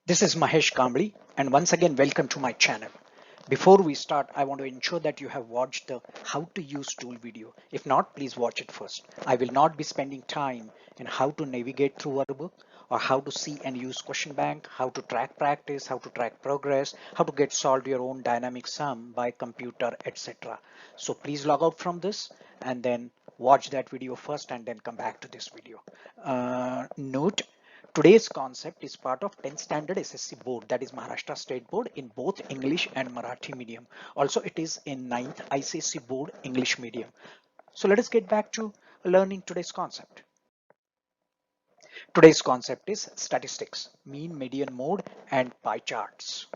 This is Mahesh Kambli, and once again, welcome to my channel. Before we start, I want to ensure that you have watched the how to use tool video. If not, please watch it first. I will not be spending time in how to navigate through workbook or how to see and use question bank, how to track practice, how to track progress, how to get solved your own dynamic sum by computer, etc. So please log out from this and then watch that video first and then come back to this video. Note Today's concept is part of 10th standard SSC board, that is Maharashtra State Board, in both English and Marathi medium. Also, it is in 9th ICSE board English medium. So let us get back to learning today's concept. Today's concept is statistics, mean, median, mode, and pie charts.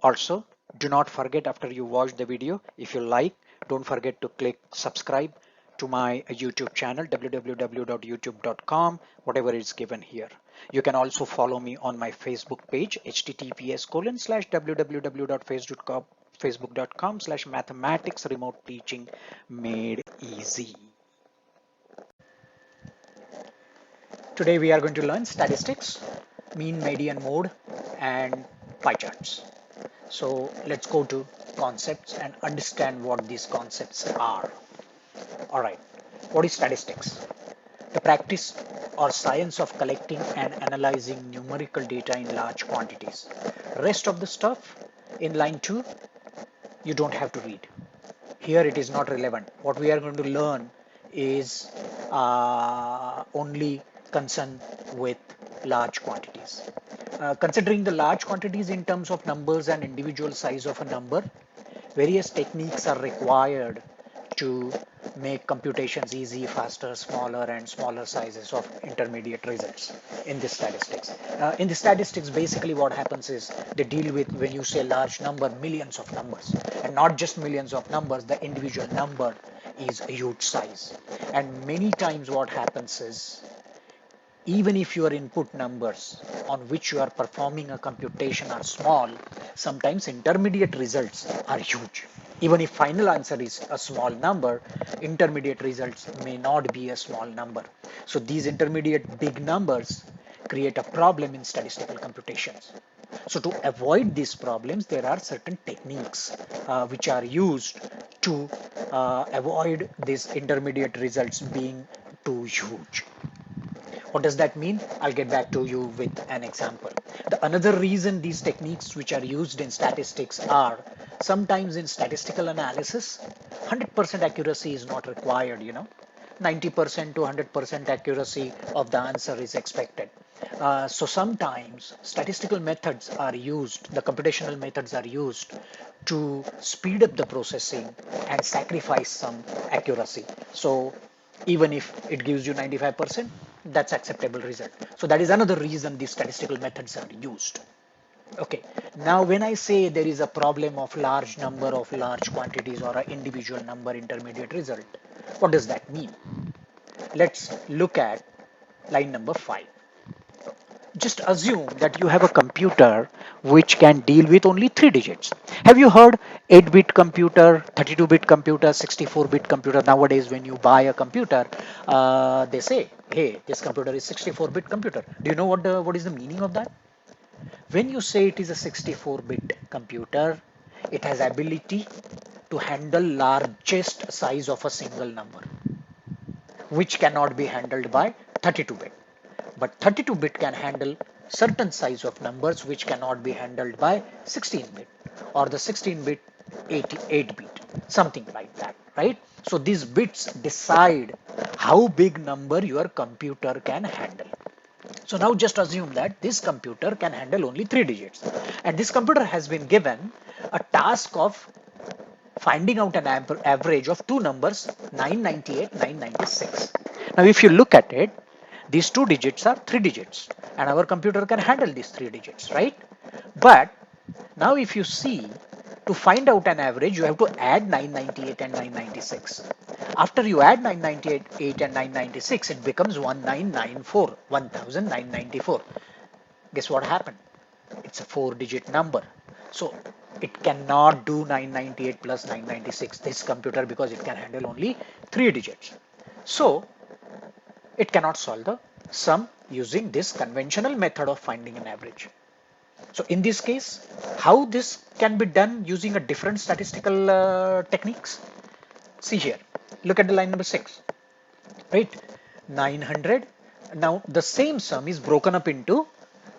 Also, do not forget after you watch the video, if you like, don't forget to click subscribe to my YouTube channel www.youtube.com, whatever is given here. You can also follow me on my Facebook page https:/www.facebook.com/mathematics remote teaching made easy. Today we are going to learn statistics, mean, median, mode, and pie charts. So let's go to concepts and understand what these concepts are. All right, what is statistics? The practice or science of collecting and analyzing numerical data in large quantities. Rest of the stuff in line 2, you don't have to read. Here it is not relevant. What we are going to learn is only concerned with large quantities. Considering the large quantities in terms of numbers and individual size of a number, various techniques are required to make computations easy, faster, smaller, and smaller sizes of intermediate results in this statistics. In the statistics, basically what happens is they deal with, when you say large number, millions of numbers, and not just millions of numbers, the individual number is a huge size. And many times what happens is, even if your input numbers on which you are performing a computation are small, sometimes intermediate results are huge. Even if final answer is a small number, intermediate results may not be a small number. So these intermediate big numbers create a problem in statistical computations. So to avoid these problems, there are certain techniques which are used to avoid these intermediate results being too huge. What does that mean? I'll get back to you with an example. The another reason these techniques which are used in statistics are, sometimes in statistical analysis, 100% accuracy is not required, 90% to 100% accuracy of the answer is expected. So sometimes statistical methods are used, the computational methods are used to speed up the processing and sacrifice some accuracy. So even if it gives you 95%, that's acceptable result. So that is another reason these statistical methods are used. Okay, now when I say there is a problem of large number of large quantities or an individual number intermediate result, what does that mean? Let's look at line number 5. Just assume that you have a computer which can deal with only 3 digits. Have you heard 8-bit computer, 32-bit computer, 64-bit computer? Nowadays, when you buy a computer, they say, hey, this computer is 64-bit computer. Do you know what is the meaning of that? When you say it is a 64-bit computer, it has ability to handle largest size of a single number, which cannot be handled by 32-bit. But 32-bit can handle certain size of numbers which cannot be handled by 16-bit, or the 16-bit 88-bit, something like that, right? So these bits decide how big number your computer can handle. So now just assume that this computer can handle only 3 digits, and this computer has been given a task of finding out an average of two numbers, 998, 996. Now if you look at it, these 2 digits are 3 digits, and our computer can handle these 3 digits, right? But now if you see, to find out an average, you have to add 998 and 996. After you add 998 and 996, it becomes 1994, 1994. Guess what happened? It's a 4-digit number. So it cannot do 998 plus 996, this computer, because it can handle only 3 digits. So it cannot solve the sum using this conventional method of finding an average. So in this case, how this can be done using a different statistical techniques? See here, look at the line number 6, right? 900. Now the same sum is broken up into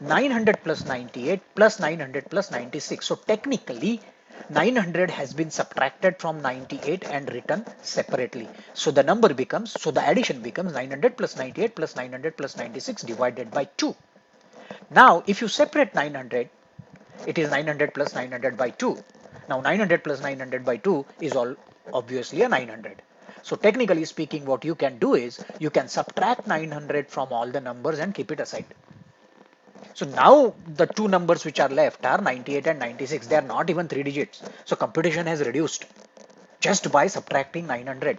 900 plus 98 plus 900 plus 96. So technically 900 has been subtracted from 98 and written separately. So the number becomes, so the addition becomes 900 plus 98 plus 900 plus 96 divided by 2. Now if you separate 900, it is 900 plus 900 by 2. Now 900 plus 900 by 2 is all obviously a 900. So technically speaking, what you can do is you can subtract 900 from all the numbers and keep it aside. So now the two numbers which are left are 98 and 96. They are not even 3 digits. So computation has reduced just by subtracting 900.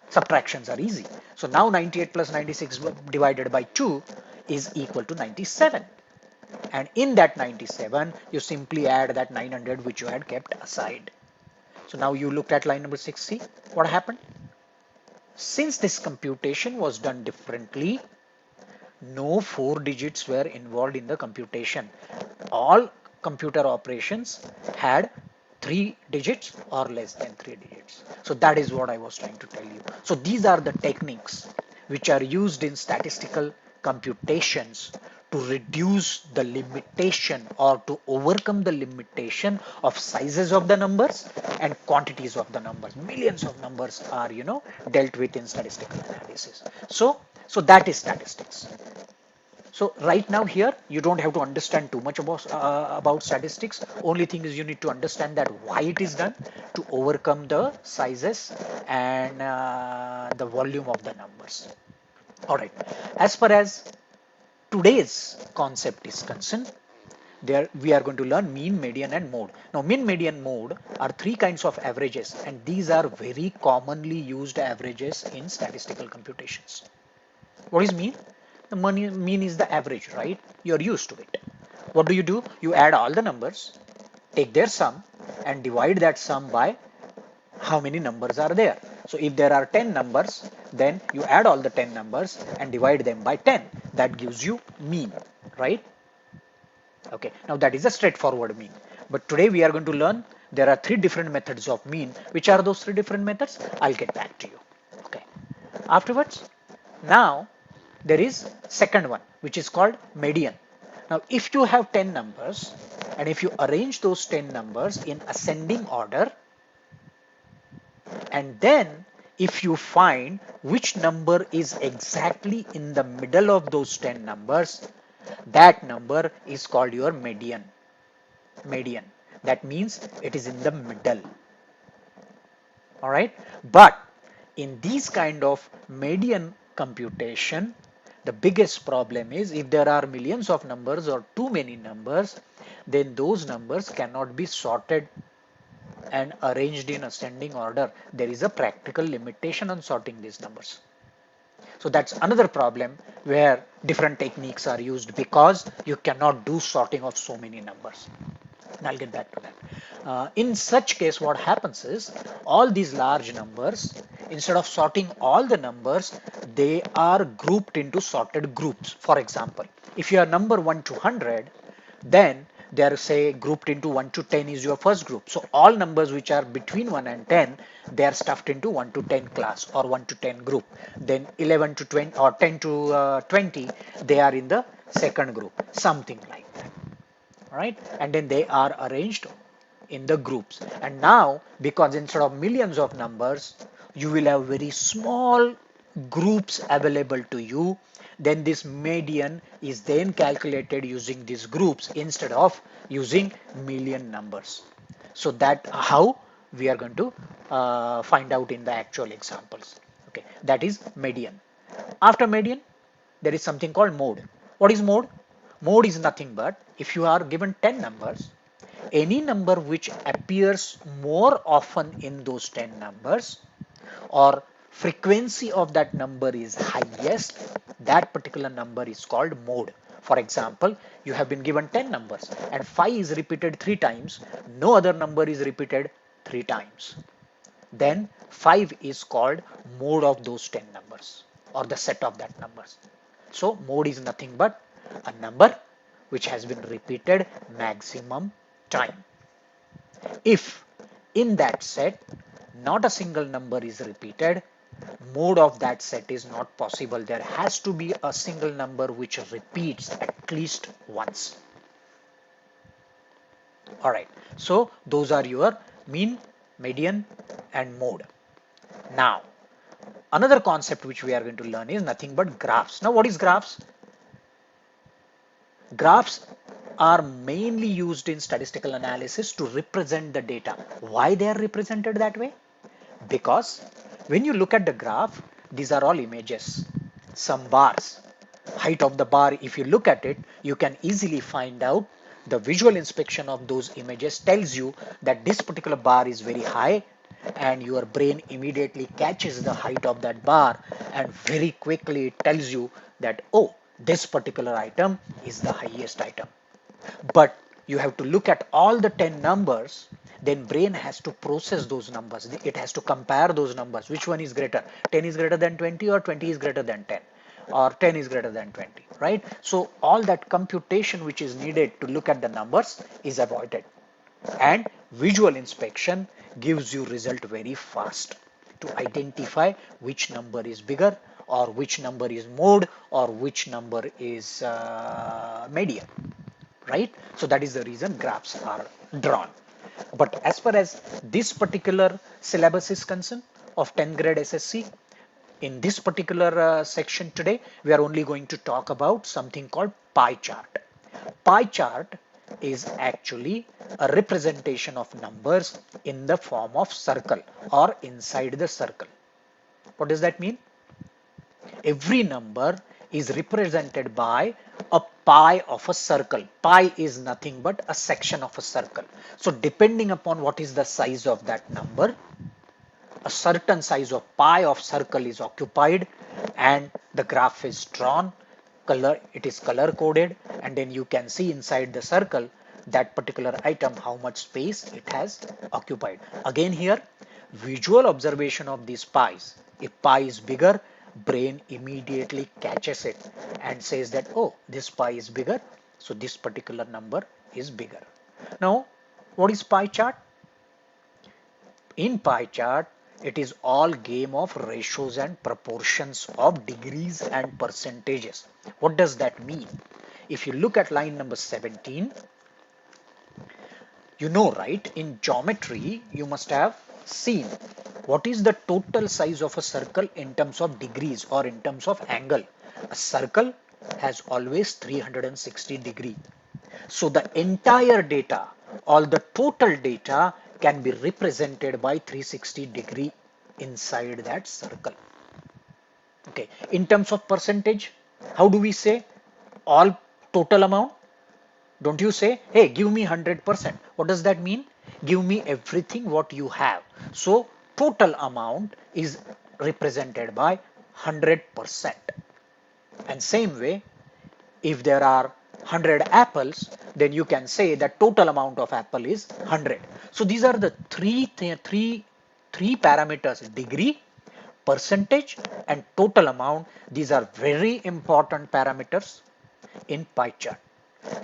Subtractions are easy. So now 98 plus 96 divided by 2 is equal to 97. And in that 97, you simply add that 900 which you had kept aside. So now you looked at line number 6, see what happened? Since this computation was done differently, no 4 digits were involved in the computation. All computer operations had 3 digits or less than 3 digits. So that is what I was trying to tell you. So these are the techniques which are used in statistical computations to reduce the limitation or to overcome the limitation of sizes of the numbers and quantities of the numbers. Millions of numbers are, dealt with in statistical analysis. So that is statistics. So right now here you don't have to understand too much about statistics. Only thing is you need to understand that why it is done to overcome the sizes and the volume of the numbers. All right. As far as today's concept is concerned, there we are going to learn mean, median and mode. Now mean, median, mode are three kinds of averages, and these are very commonly used averages in statistical computations. What is mean? The mean is the average, right? You're used to it. What do? You add all the numbers, take their sum and divide that sum by how many numbers are there. So if there are 10 numbers, then you add all the 10 numbers and divide them by 10. That gives you mean, right? Okay, now that is a straightforward mean. But today we are going to learn there are 3 different methods of mean. Which are those 3 different methods? I'll get back to you. Okay. Afterwards, now there is second one which is called median. Now if you have 10 numbers and if you arrange those 10 numbers in ascending order, and then if you find which number is exactly in the middle of those 10 numbers, that number is called your median. Median. That means it is in the middle. All right. But in these kind of median computation, the biggest problem is if there are millions of numbers or too many numbers, then those numbers cannot be sorted and arranged in ascending order. There is a practical limitation on sorting these numbers. So that's another problem where different techniques are used because you cannot do sorting of so many numbers. And I'll get back to that. In such case, what happens is all these large numbers, instead of sorting all the numbers, they are grouped into sorted groups. For example, if you are number 1 to 100, then they are say grouped into 1 to 10 is your first group. So all numbers which are between 1 and 10, they are stuffed into 1 to 10 class or 1 to 10 group. Then 11 to 20 or 10 to 20, they are in the second group, something like that. All right, and then they are arranged in the groups. And now because instead of millions of numbers, you will have very small groups available to you, then this median is then calculated using these groups instead of using million numbers. So that how we are going to find out in the actual examples. Okay, that is median. After median, there is something called mode. What is mode? Mode is nothing but if you are given 10 numbers, any number which appears more often in those 10 numbers or frequency of that number is highest, that particular number is called mode. For example, you have been given 10 numbers and 5 is repeated 3 times, no other number is repeated 3 times. Then 5 is called mode of those 10 numbers. or the set of that numbers. So mode is nothing but a number which has been repeated maximum time. If in that set not a single number is repeated, mode of that set is not possible. There has to be a single number which repeats at least once. Alright, so those are your mean, median and mode. Now, another concept which we are going to learn is nothing but graphs. Now, what is graphs? Graphs are mainly used in statistical analysis to represent the data. Why they are represented that way? Because when you look at the graph, these are all images, some bars. Height of the bar, if you look at it, you can easily find out. The visual inspection of those images tells you that this particular bar is very high, and your brain immediately catches the height of that bar, and very quickly it tells you that, oh, this particular item is the highest item. But you have to look at all the 10 numbers, then brain has to process those numbers. It has to compare those numbers. Which one is greater? 10 is greater than 20, or 20 is greater than 10, or 10 is greater than 20, right? So all that computation which is needed to look at the numbers is avoided, and visual inspection gives you result very fast to identify which number is bigger, or which number is mode, or which number is median, right? So that is the reason graphs are drawn. But as far as this particular syllabus is concerned of 10th grade SSC, in this particular section today, we are only going to talk about something called pie chart. Pie chart is actually a representation of numbers in the form of circle or inside the circle. What does that mean? Every number is represented by a pie of a circle. Pie is nothing but a section of a circle. So depending upon what is the size of that number, a certain size of pie of circle is occupied, and the graph is drawn. It is color coded, and then you can see inside the circle that particular item how much space it has occupied. Again here, visual observation of these pies. If pie is bigger, brain immediately catches it and says that, oh, this pie is bigger, so this particular number is bigger. Now, what is pie chart? In pie chart, it is all game of ratios and proportions of degrees and percentages. What does that mean? If you look at line number 17, you know, right, in geometry, you must have seen what is the total size of a circle in terms of degrees or in terms of angle. A circle has always 360 degree. So the entire data, all the total data can be represented by 360 degree inside that circle. Okay, in terms of percentage, how do we say all total amount? Don't you say, hey, give me 100%. What does that mean? Give me everything what you have. So total amount is represented by 100%. And same way, if there are 100 apples, then you can say that total amount of apple is 100. So these are the three parameters: degree, percentage, and total amount. These are very important parameters in pie chart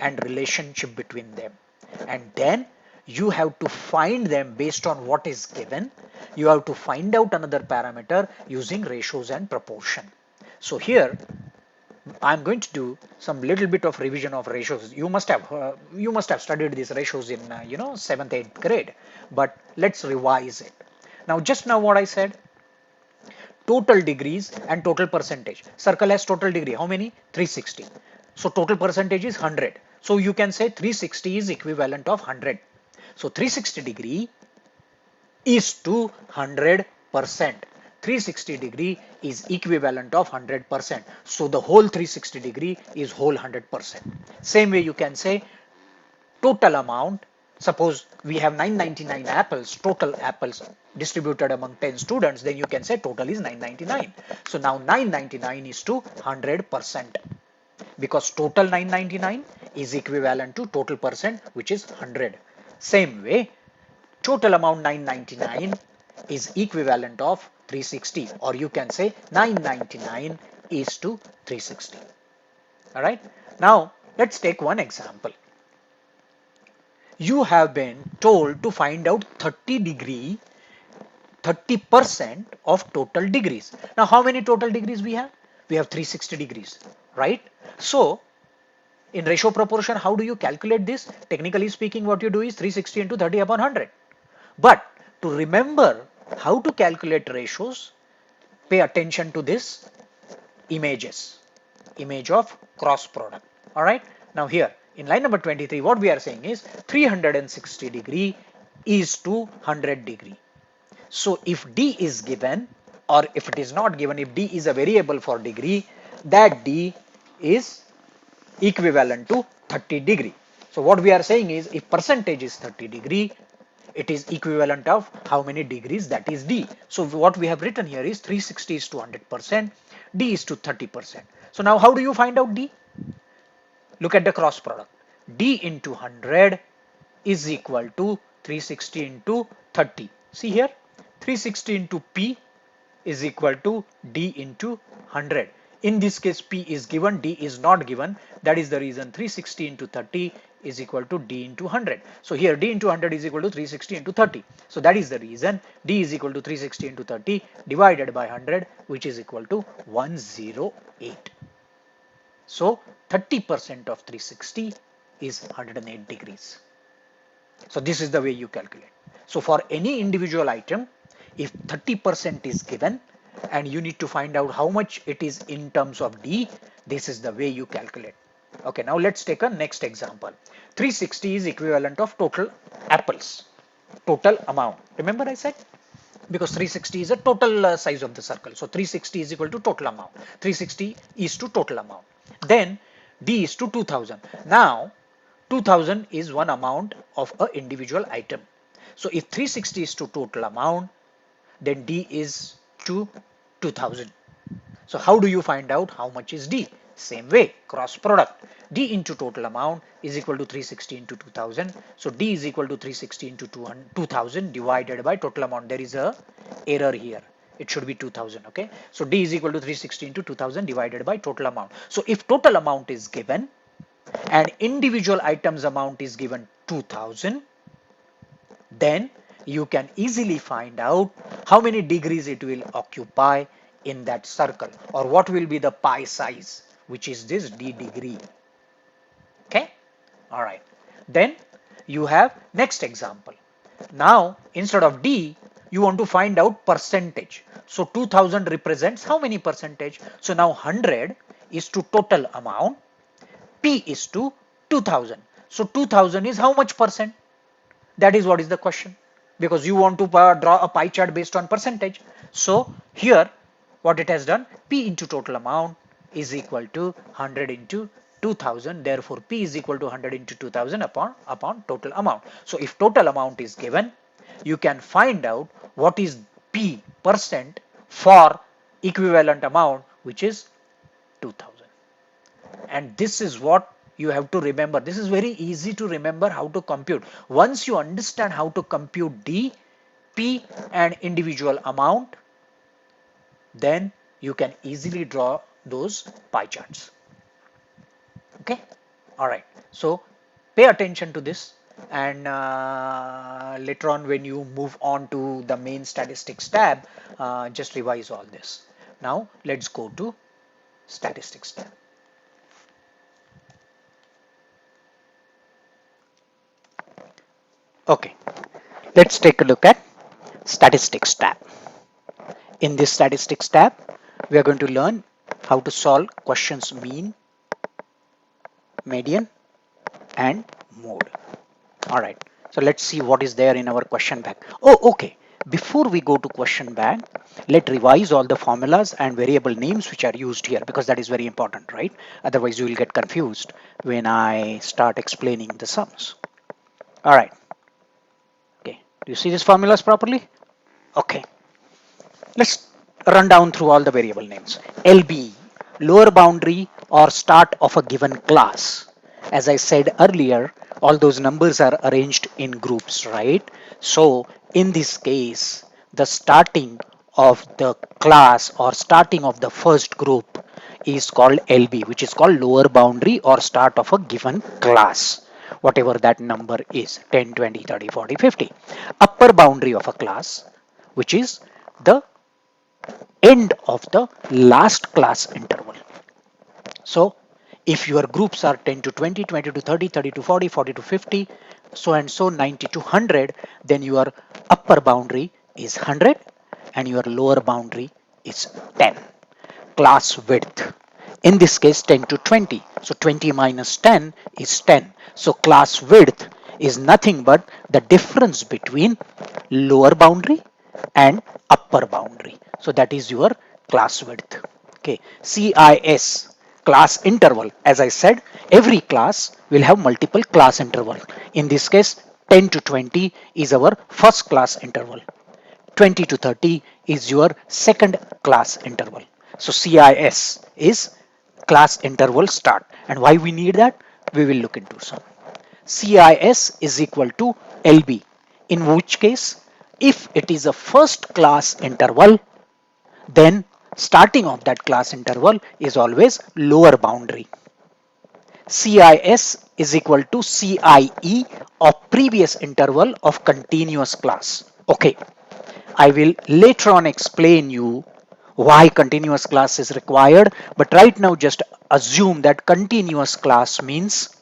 and relationship between them. And then you have to find them based on what is given. You have to find out another parameter using ratios and proportion. So here I'm going to do some little bit of revision of ratios. You must have studied these ratios in 7th 8th grade, but let's revise it. Now, just now what I said, total degrees and total percentage. Circle has total degree, how many? 360. So total percentage is 100. So you can say 360 is equivalent of 100. So 360 degree is to 100%. 360 degree is equivalent of 100%. So the whole 360 degree is whole 100%. Same way you can say total amount. Suppose we have 999 apples, total apples distributed among 10 students, then you can say total is 999. So now 999 is to 100%, because total 999 is equivalent to total percent, which is 100. Same way, total amount 999 is equivalent of 360, or you can say 999 is to 360. All right. Now let's take one example. You have been told to find out 30% of total degrees. Now how many total degrees we have? We have 360 degrees, right? So in ratio proportion, how do you calculate this? Technically speaking, what you do is 360 into 30 upon 100. But to remember how to calculate ratios, pay attention to this image of cross product. All right. Now here in line number 23, what we are saying is 360 degree is to 100 degree. So if D is given, or if it is not given, if D is a variable for degree, that D is equivalent to 30 degree. So what we are saying is, if percentage is 30 degree, it is equivalent of how many degrees, that is D. So what we have written here is 360 is to 100%, D is to 30%. So now how do you find out D? Look at the cross product. D into 100 is equal to 360 into 30. See here, 360 into P is equal to D into 100. In this case, P is given, D is not given. That is the reason 360 into 30 is equal to D into 100. So here D into 100 is equal to 360 into 30. So that is the reason D is equal to 360 into 30 divided by 100, which is equal to 108. So 30% of 360 is 108 degrees. So this is the way you calculate. So for any individual item, if 30% is given and you need to find out how much it is in terms of D, this is the way you calculate. Okay, now let's take a next example. 360 is equivalent of total apples, total amount. Remember I said, because 360 is a total size of the circle. So 360 is equal to total amount. 360 is to total amount. Then D is to 2000. Now 2000 is one amount of an individual item. So if 360 is to total amount, then D is to 2000. So how do you find out how much is D? Same way, cross product. D into total amount is equal to 360 into 2000. So D is equal to 360 into 2000 divided by total amount. There is a error here. It should be 2000. Okay. So D is equal to 360 into 2000 divided by total amount. So if total amount is given and individual items amount is given 2000, then you can easily find out how many degrees it will occupy in that circle, or what will be the pie size, which is this D degree. Okay. All right. Then you have next example. Now instead of D, you want to find out percentage. So 2000 represents how many percentage? So now 100 is to total amount, P is to 2000. So 2000 is how much percent? That is what is the question, because you want to draw a pie chart based on percentage. So here what it has done, P into total amount is equal to 100 into 2000. Therefore P is equal to 100 into 2000 upon total amount. So if total amount is given, you can find out what is P percent for equivalent amount, which is 2000. And this is what you have to remember. This is very easy to remember how to compute. Once you understand how to compute D, P and individual amount, then you can easily draw those pie charts. Okay. All right. So pay attention to this, and later on when you move on to the main statistics tab, just revise all this. Now let's go to statistics tab. Okay, let's take a look at statistics tab. In this statistics tab, we are going to learn how to solve questions mean, median and mode. All right, so let's see what is there in our question bank. Oh, okay. Before we go to question bank, let's revise all the formulas and variable names which are used here, because that is very important, right? Otherwise you will get confused when I start explaining the sums. All right. Okay, do you see these formulas properly? Okay, let's run down through all the variable names. LB, lower boundary or start of a given class. As I said earlier, all those numbers are arranged in groups, right? So in this case, the starting of the class or starting of the first group is called LB, which is called lower boundary or start of a given class, whatever that number is, 10, 20, 30, 40, 50. Upper boundary of a class, which is the end of the last class interval. So if your groups are 10 to 20, 20 to 30, 30 to 40, 40 to 50, so and so 90 to 100, then your upper boundary is 100 and your lower boundary is 10. Class width, in this case 10 to 20, so 20 minus 10 is 10. So class width is nothing but the difference between lower boundary and upper boundary. So that is your class width. Okay, CIS, class interval. As I said, every class will have multiple class interval. In this case, 10 to 20 is our first class interval. 20 to 30 is your second class interval. So CIS is class interval start. And why we need that? We will look into some. CIS is equal to LB, in which case, if it is a first class interval, then starting of that class interval is always lower boundary. CIS is equal to CIE of previous interval of continuous class. Okay, I will later on explain you why continuous class is required, but right now just assume that continuous class means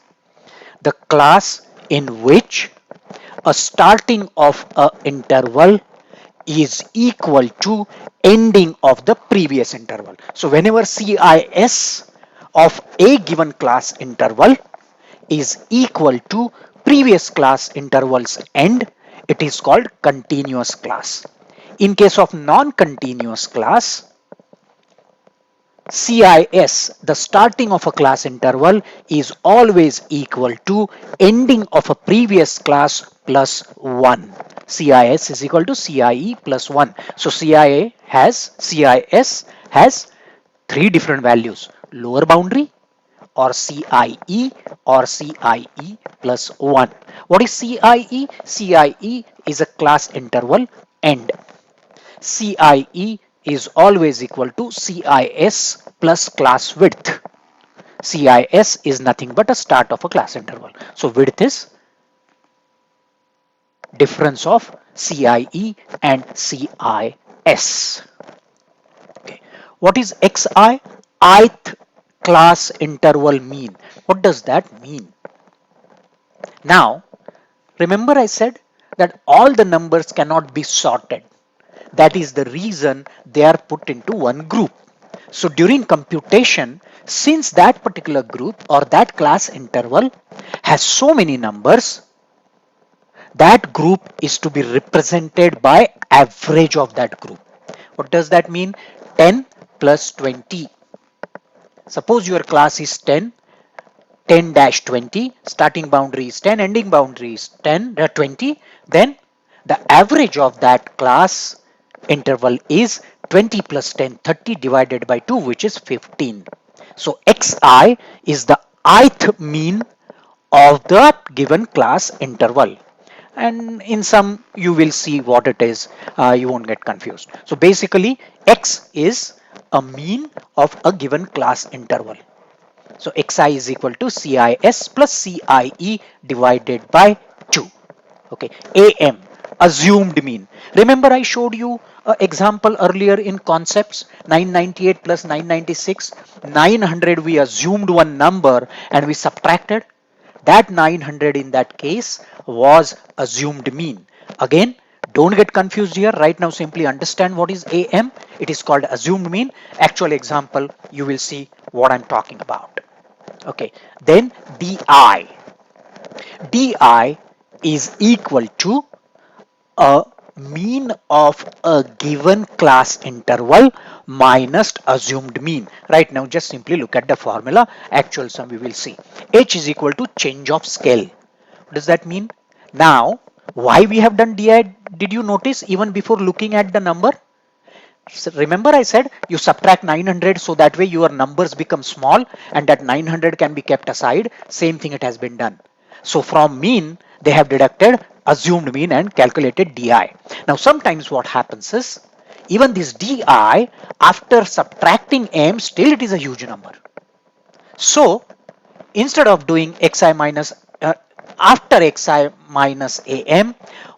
the class in which a starting of a interval is equal to ending of the previous interval. So whenever CIS of a given class interval is equal to previous class intervals end, it is called continuous class. In case of non-continuous class, CIS, the starting of a class interval, is always equal to ending of a previous class plus 1. CIS is equal to CIE plus 1. So CIS has three different values: lower boundary, or CIE, or CIE plus 1. What is CIE? CIE is a class interval end. CIE is always equal to CIS plus class width. CIS is nothing but a start of a class interval. So width is difference of CIE and CIS. Okay. What is XI? Ith class interval mean. What does that mean? Now, remember I said that all the numbers cannot be sorted. That is the reason they are put into one group. So during computation, since that particular group or that class interval has so many numbers, that group is to be represented by average of that group. What does that mean? 10 plus 20. Suppose your class is 10, 10-20, starting boundary is 10, ending boundary is 10, 20, then the average of that class interval is 20 plus 10, 30 divided by 2, which is 15. So Xi is the ith mean of the given class interval. And in some you will see what it is, you won't get confused. So basically X is a mean of a given class interval. So Xi is equal to CIS plus CIE divided by 2. Okay, AM, assumed mean. Remember I showed you an example earlier in concepts, 998 plus 996. 900 we assumed one number and we subtracted. That 900 in that case was assumed mean. Again, don't get confused here. Right now simply understand what is AM. It is called assumed mean. Actual example, you will see what I'm talking about. Okay, then DI. DI is equal to a mean of a given class interval minus assumed mean. Right now just simply look at the formula. Actual sum we will see. H is equal to change of scale. What does that mean? Now why we have done DI, did you notice even before looking at the number? So remember I said you subtract 900 so that way your numbers become small and that 900 can be kept aside. Same thing it has been done. So from mean they have deducted assumed mean and calculated DI. Now sometimes what happens is even this DI after subtracting AM still it is a huge number. So instead of doing xi minus after xi minus am,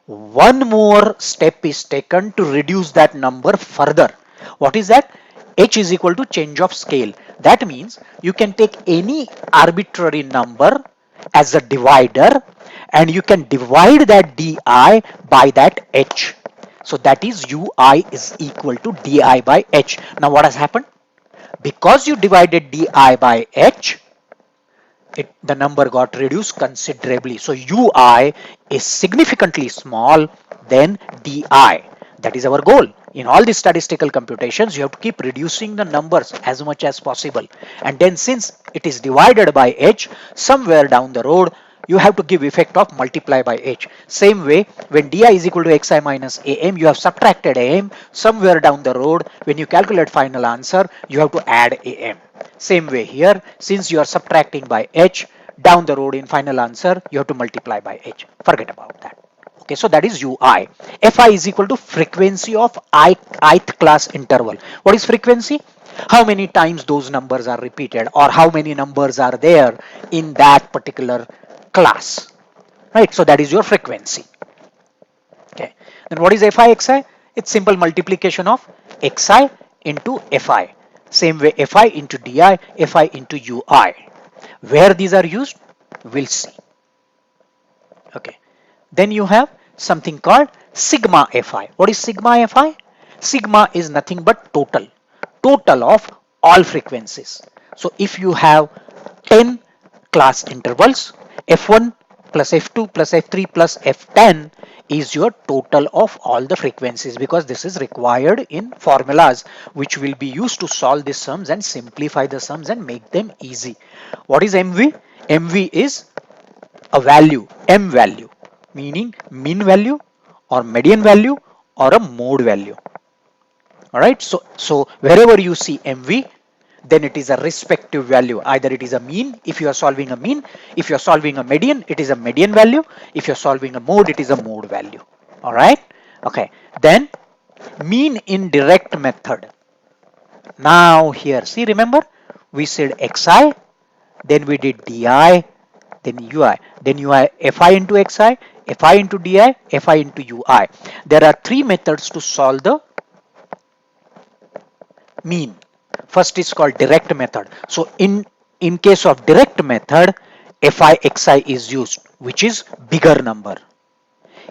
one more step is taken to reduce that number further. What is that? H is equal to change of scale. That means you can take any arbitrary number as a divider and you can divide that di by that h. So that is ui is equal to di by h. Now what has happened? Because you divided di by h, the number got reduced considerably. So ui is significantly small than di. That is our goal. In all these statistical computations, you have to keep reducing the numbers as much as possible. And then since it is divided by h, somewhere down the road, you have to give effect of multiply by h. Same way, when di is equal to xi minus am, you have subtracted am. Somewhere down the road, when you calculate final answer, you have to add am. Same way here, since you are subtracting by h, down the road in final answer, you have to multiply by h. Forget about that. Okay, so that is ui. Fi is equal to frequency of ith class interval. What is frequency? How many times those numbers are repeated or how many numbers are there in that particular class. Right, so that is your frequency. Okay, then what is fi xi? It's simple multiplication of xi into fi. Same way fi into di, fi into ui. Where these are used, we'll see. Okay, then you have something called sigma fi. What is sigma fi? Sigma is nothing but total of all frequencies. So if you have 10 class intervals, f1 plus f2 plus f3 plus f10 is your total of all the frequencies, because this is required in formulas which will be used to solve the sums and simplify the sums and make them easy. What is MV? MV is a value, M value, meaning mean value or median value or a mode value. All right, so wherever you see MV, then it is a respective value. Either it is a mean if you are solving a mean, if you are solving a median, it is a median value, if you are solving a mode, it is a mode value. All right, okay, then mean in direct method. Now here, see, remember we said xi, then we did di, then ui, then ui fi into xi, fi into di, fi into ui. There are three methods to solve the mean. First is called direct method. So in case of direct method, fi xi is used, which is bigger number.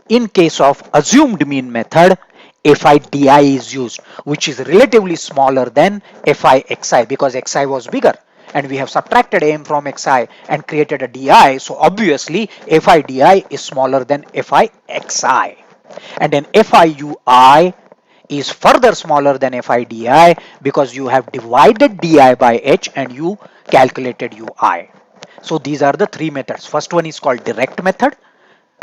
In case of assumed mean method, fi di is used, which is relatively smaller than fi xi, because xi was bigger and we have subtracted am from xi and created a di, so obviously fi di is smaller than fi xi. And then fi ui is further smaller than fi di, because you have divided di by h and you calculated ui. So these are the three methods. First one is called direct method,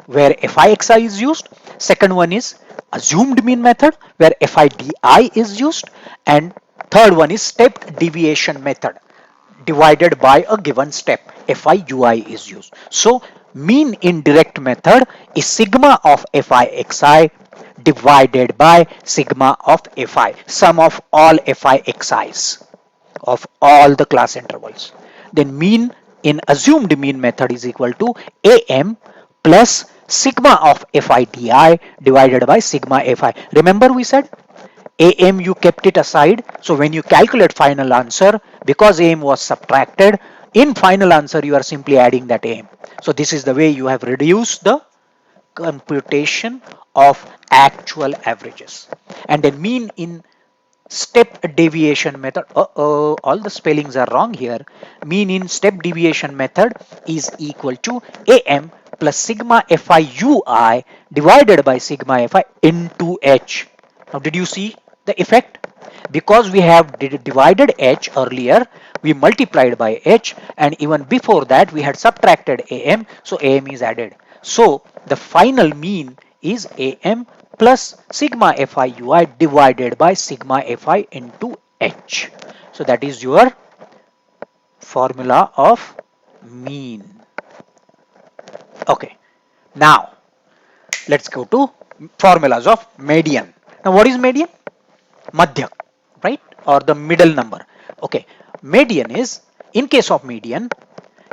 where fi xi is used. Second one is assumed mean method, where fi di is used. And third one is step deviation method, divided by a given step, fi ui is used. So mean in direct method is sigma of fi xi divided by sigma of fi, sum of all fi xi's of all the class intervals. Then mean in assumed mean method is equal to am plus sigma of fi di divided by sigma fi. Remember we said am you kept it aside, so when you calculate final answer, because am was subtracted, in final answer you are simply adding that am. So this is the way you have reduced the computation of actual averages. And then mean in step deviation method, all the spellings are wrong here. Mean in step deviation method is equal to am plus sigma fi ui divided by sigma fi into h. Now did you see the effect? Because we have divided h earlier, we multiplied by h, and even before that we had subtracted am, so am is added. So the final mean is am plus sigma fi ui divided by sigma fi into h. So that is your formula of mean. Okay, now let's go to formulas of median. Now what is median? Madhya, right? Or the middle number. Okay, median is, in case of median,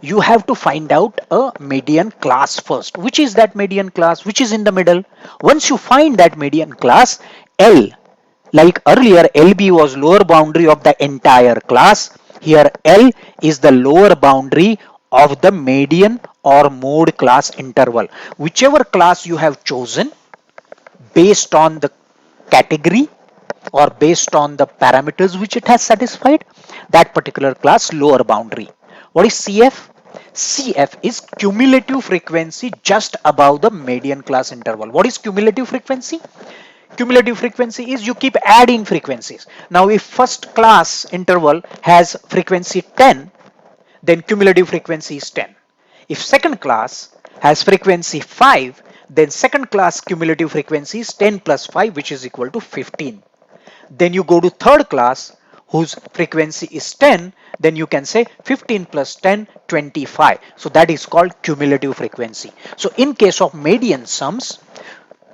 you have to find out a median class first. Which is that median class? Which is in the middle? Once you find that median class, L, like earlier, LB was lower boundary of the entire class. Here L is the lower boundary of the median or mode class interval. Whichever class you have chosen based on the category or based on the parameters which it has satisfied, that particular class lower boundary. What is CF? CF is cumulative frequency just above the median class interval. What is cumulative frequency? Cumulative frequency is you keep adding frequencies. Now if first class interval has frequency 10, then cumulative frequency is 10. If second class has frequency 5, then second class cumulative frequency is 10 plus 5, which is equal to 15. Then you go to third class whose frequency is 10, then you can say 15 plus 10, 25. So that is called cumulative frequency. So in case of median sums,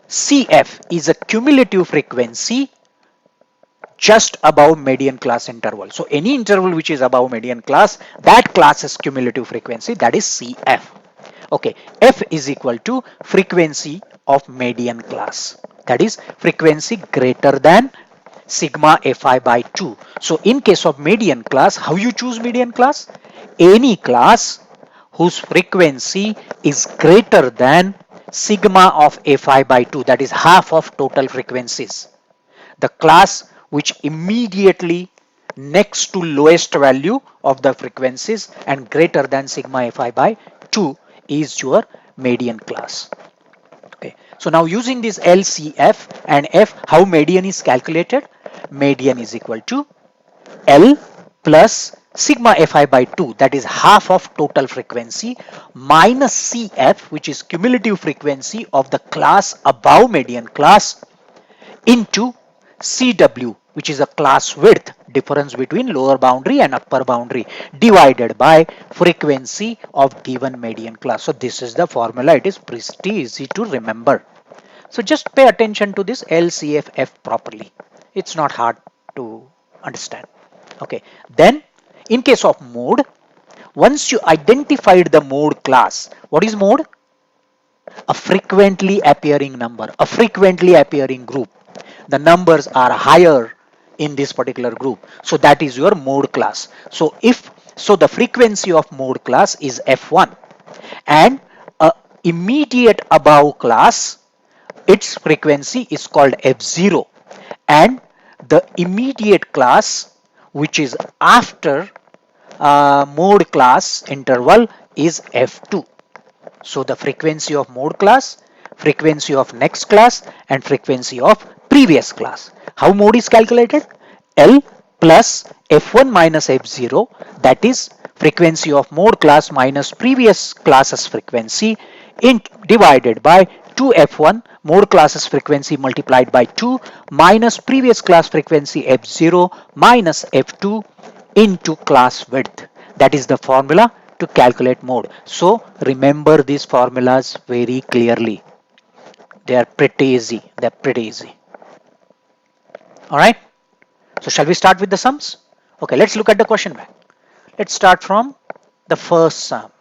CF is a cumulative frequency just above median class interval. So any interval which is above median class, that class is cumulative frequency, that is CF. Okay, F is equal to frequency of median class, that is frequency greater than sigma Fi by 2. So in case of median class, how you choose median class? Any class whose frequency is greater than sigma of Fi by 2, that is half of total frequencies. The class which immediately next to lowest value of the frequencies and greater than sigma Fi by 2 is your median class. Okay, so now using this LCF and F, how median is calculated? Median is equal to L plus sigma Fi by 2, that is half of total frequency, minus CF, which is cumulative frequency of the class above median class, into CW, which is a class width, difference between lower boundary and upper boundary, divided by frequency of given median class. So this is the formula. It is pretty easy to remember. So just pay attention to this LCFF properly. It's not hard to understand. Okay, then in case of mode, once you identified the mode class, what is mode? A frequently appearing number, a frequently appearing group. The numbers are higher in this particular group, so that is your mode class. So the frequency of mode class is F1, and a immediate above class, its frequency is called F0, and the immediate class which is after mode class interval is F2. So the frequency of mode class, frequency of next class, and frequency of previous class. How mode is calculated? L plus F1 minus F0, that is frequency of mode class minus previous class's frequency, divided by 2F1 mode class's frequency multiplied by 2 minus previous class frequency F0 minus F2 into class width. That is the formula to calculate mode. So remember these formulas very clearly. They are pretty easy. All right. So shall we start with the sums? Okay, let's look at the question bank. Let's start from the first sum.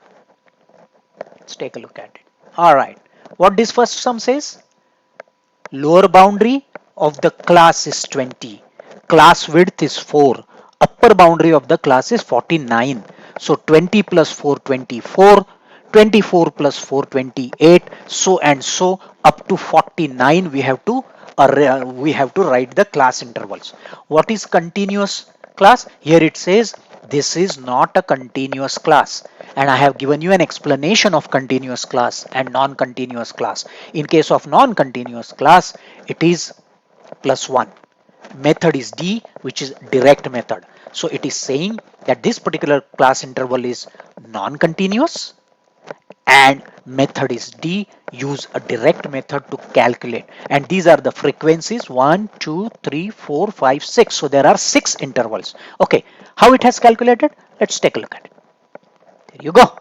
Let's take a look at it. All right. What this first sum says? Lower boundary of the class is 20. Class width is 4. Upper boundary of the class is 49. So 20 plus 4, 24. 24 plus 4, 28. So and so up to 49. We have to write the class intervals. What is continuous class? Here it says this is not a continuous class, and I have given you an explanation of continuous class and non-continuous class. In case of non-continuous class, it is plus 1. Method is D, which is direct method. So it is saying that this particular class interval is non-continuous, and method is D. Use a direct method to calculate, and these are the frequencies 1, 2, 3, 4, 5, 6. So there are 6 intervals. Okay, how it has calculated? Let's take a look at it. There you go.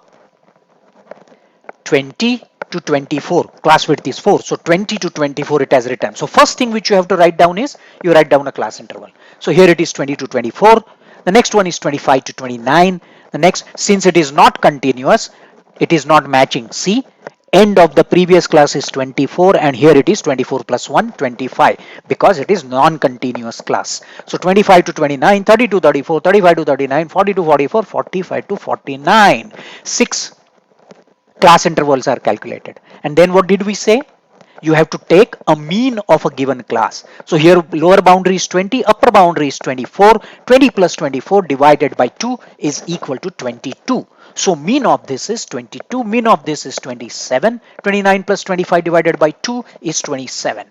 20 to 24. Class width is 4. So 20 to 24 it has written. So first thing which you have to write down is you write down a class interval. So here it is 20 to 24. The next one is 25 to 29. The next, since it is not continuous, it is not matching. See, end of the previous class is 24 and here it is 24 plus 1, 25, because it is non-continuous class. So 25 to 29, 30 to 34, 35 to 39, 40 to 44, 45 to 49. 6 class intervals are calculated. And then what did we say? You have to take a mean of a given class. So here lower boundary is 20, upper boundary is 24. 20 plus 24 divided by 2 is equal to 22. So mean of this is 22, mean of this is 27. 29 plus 25 divided by 2 is 27.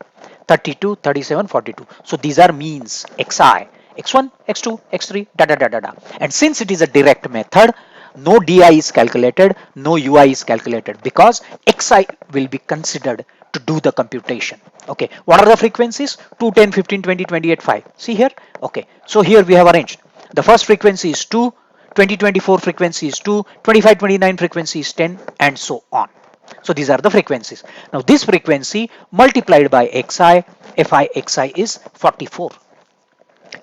32, 37, 42. So these are means xi, x1, x2, x3, da da da da da. And since it is a direct method, no di is calculated, no ui is calculated, because xi will be considered to do the computation. Okay, what are the frequencies? 2, 10, 15, 20, 28, 5. See here? Okay, so here we have arranged. The first frequency is 2, 20, 24 frequency is 2, 25, 29 frequency is 10, and so on. So these are the frequencies. Now this frequency multiplied by xi, fi xi is 44.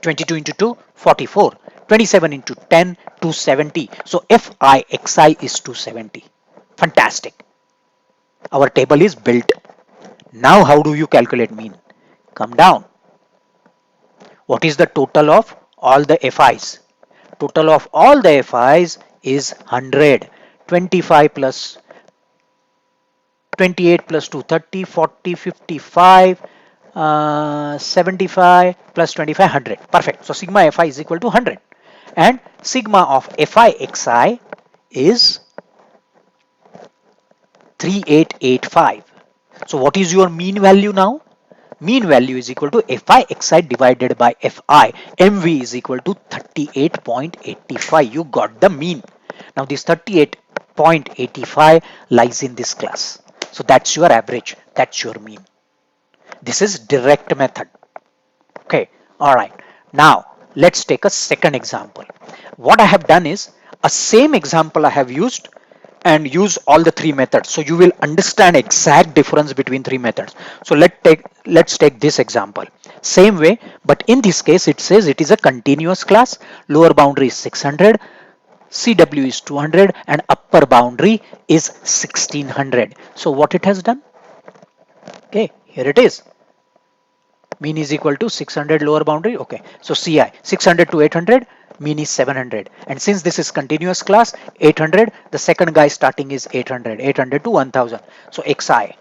22 into 2, 44. 27 into 10, 270. So fi xi is 270. Fantastic. Our table is built. Now how do you calculate mean? Come down. What is the total of all the FIs? Total of all the FIs is 100. 25 plus 28 plus 2, 30, 40, 55, 75 plus 25, 100. Perfect. So sigma Fi is equal to 100. And sigma of Fi xi is 3885. So what is your mean value now? Mean value is equal to Fi xi divided by Fi. MV is equal to 38.85. You got the mean. Now this 38.85 lies in this class. So that's your average. That's your mean. This is direct method. Okay. All right. Now let's take a second example. What I have done is a same example I have used and use all the three methods, so you will understand exact difference between three methods. So let's take this example. Same way, but in this case it says it is a continuous class. Lower boundary is 600, CW is 200, and upper boundary is 1600. So what it has done? Okay, here it is. Mean is equal to 600 lower boundary. Okay, so CI 600 to 800. Mean is 700, and since this is continuous class, 800, the second guy starting is 800, 800 to 1000. So xi,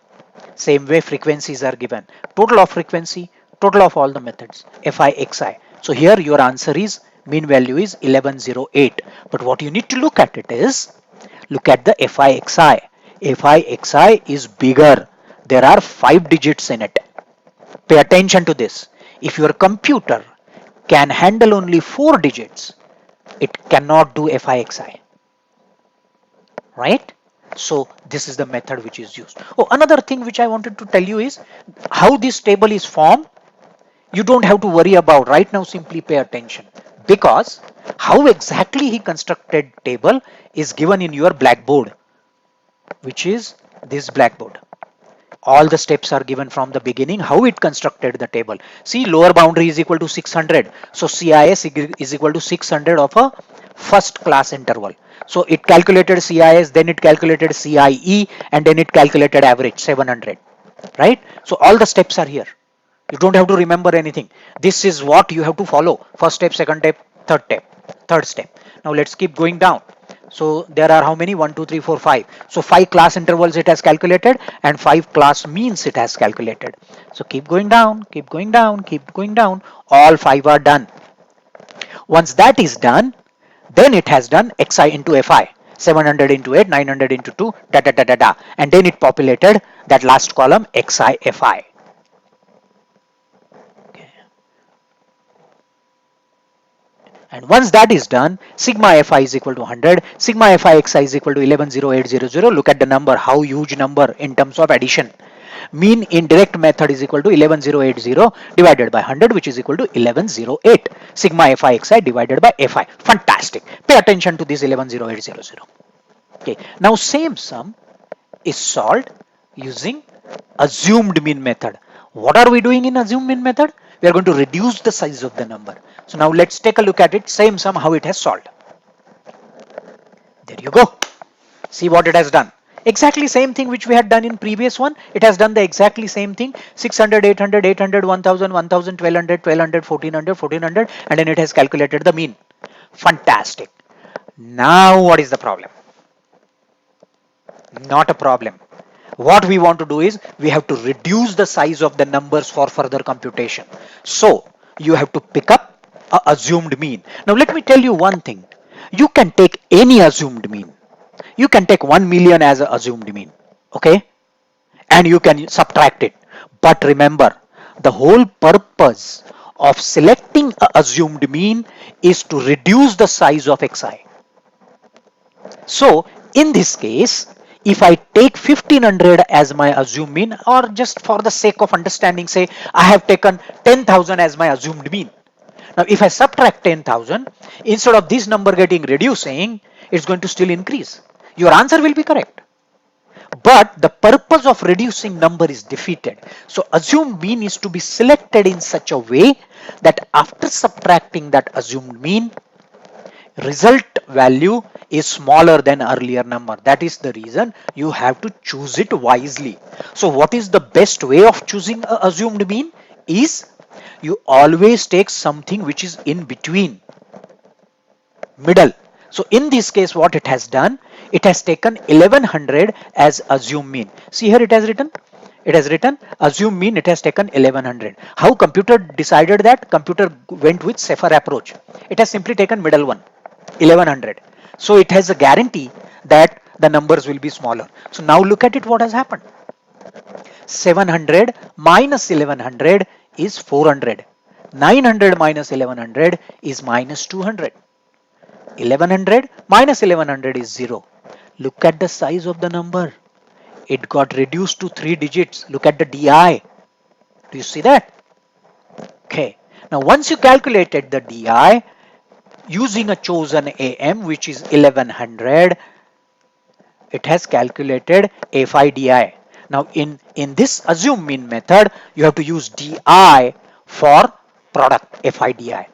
same way frequencies are given, total of frequency, total of all the methods, fi xi. So here your answer is mean value is 1108. But what you need to look at it is, look at the fi xi. Fi xi is bigger. There are 5 digits in it. Pay attention to this. If your computer can handle only 4 digits, it cannot do FIXI, right? So this is the method which is used. Oh, another thing which I wanted to tell you is how this table is formed. You don't have to worry about right now, simply pay attention, because how exactly he constructed table is given in your blackboard, which is this blackboard. All the steps are given from the beginning, how it constructed the table. See, lower boundary is equal to 600. So CIS is equal to 600 of a first class interval. So it calculated CIS, then it calculated CIE, and then it calculated average 700, right? So all the steps are here. You don't have to remember anything. This is what you have to follow. First step, second step, third step. Now let's keep going down. So there are how many? 1, 2, 3, 4, 5. So 5 class intervals it has calculated, and 5 class means it has calculated. So keep going down, keep going down, keep going down. All 5 are done. Once that is done, then it has done xi into fi. 700 into 8, 900 into 2, da da da da da. And then it populated that last column xi fi. And once that is done, sigma fi is equal to 100, sigma fi xi is equal to 110800. Look at the number, how huge number in terms of addition. Mean in direct method is equal to 11080 divided by 100, which is equal to 1108. Sigma fi xi divided by fi. Fantastic. Pay attention to this 11080. Okay. Now same sum is solved using assumed mean method. What are we doing in assumed mean method? We are going to reduce the size of the number. So now let's take a look at it. Same sum, how it has solved. There you go. See what it has done. Exactly same thing which we had done in previous one. It has done the exactly same thing. 600, 800, 800, 1000, 1000, 1200, 1200, 1400, 1400, and then it has calculated the mean. Fantastic. Now what is the problem? Not a problem. What we want to do is we have to reduce the size of the numbers for further computation. So you have to pick up a assumed mean. Now let me tell you one thing. You can take any assumed mean. You can take 1 million as an assumed mean. Okay? And you can subtract it. But remember, the whole purpose of selecting a assumed mean is to reduce the size of xi. So in this case, if I take 1500 as my assumed mean, or just for the sake of understanding, say I have taken 10,000 as my assumed mean. Now if I subtract 10,000, instead of this number getting reducing, it's going to still increase. Your answer will be correct. But the purpose of reducing number is defeated. So assumed mean is to be selected in such a way that after subtracting that assumed mean, result value is smaller than earlier number. That is the reason you have to choose it wisely. So what is the best way of choosing a assumed mean is you always take something which is in between, middle. So in this case what it has done, it has taken 1100 as assumed mean. See here it has written assumed mean, it has taken 1100. How computer decided that? Computer went with safer approach. It has simply taken middle one, 1100. So it has a guarantee that the numbers will be smaller. So now look at it, what has happened. 700 minus 1100 is 400. 900 minus 1100 is minus 200. 1100 minus 1100 is 0. Look at the size of the number. It got reduced to 3 digits. Look at the DI. Do you see that? Okay. Now once you calculated the DI using a chosen AM which is 1100, it has calculated FIDI. Now in this assume mean method, you have to use DI for product FIDI.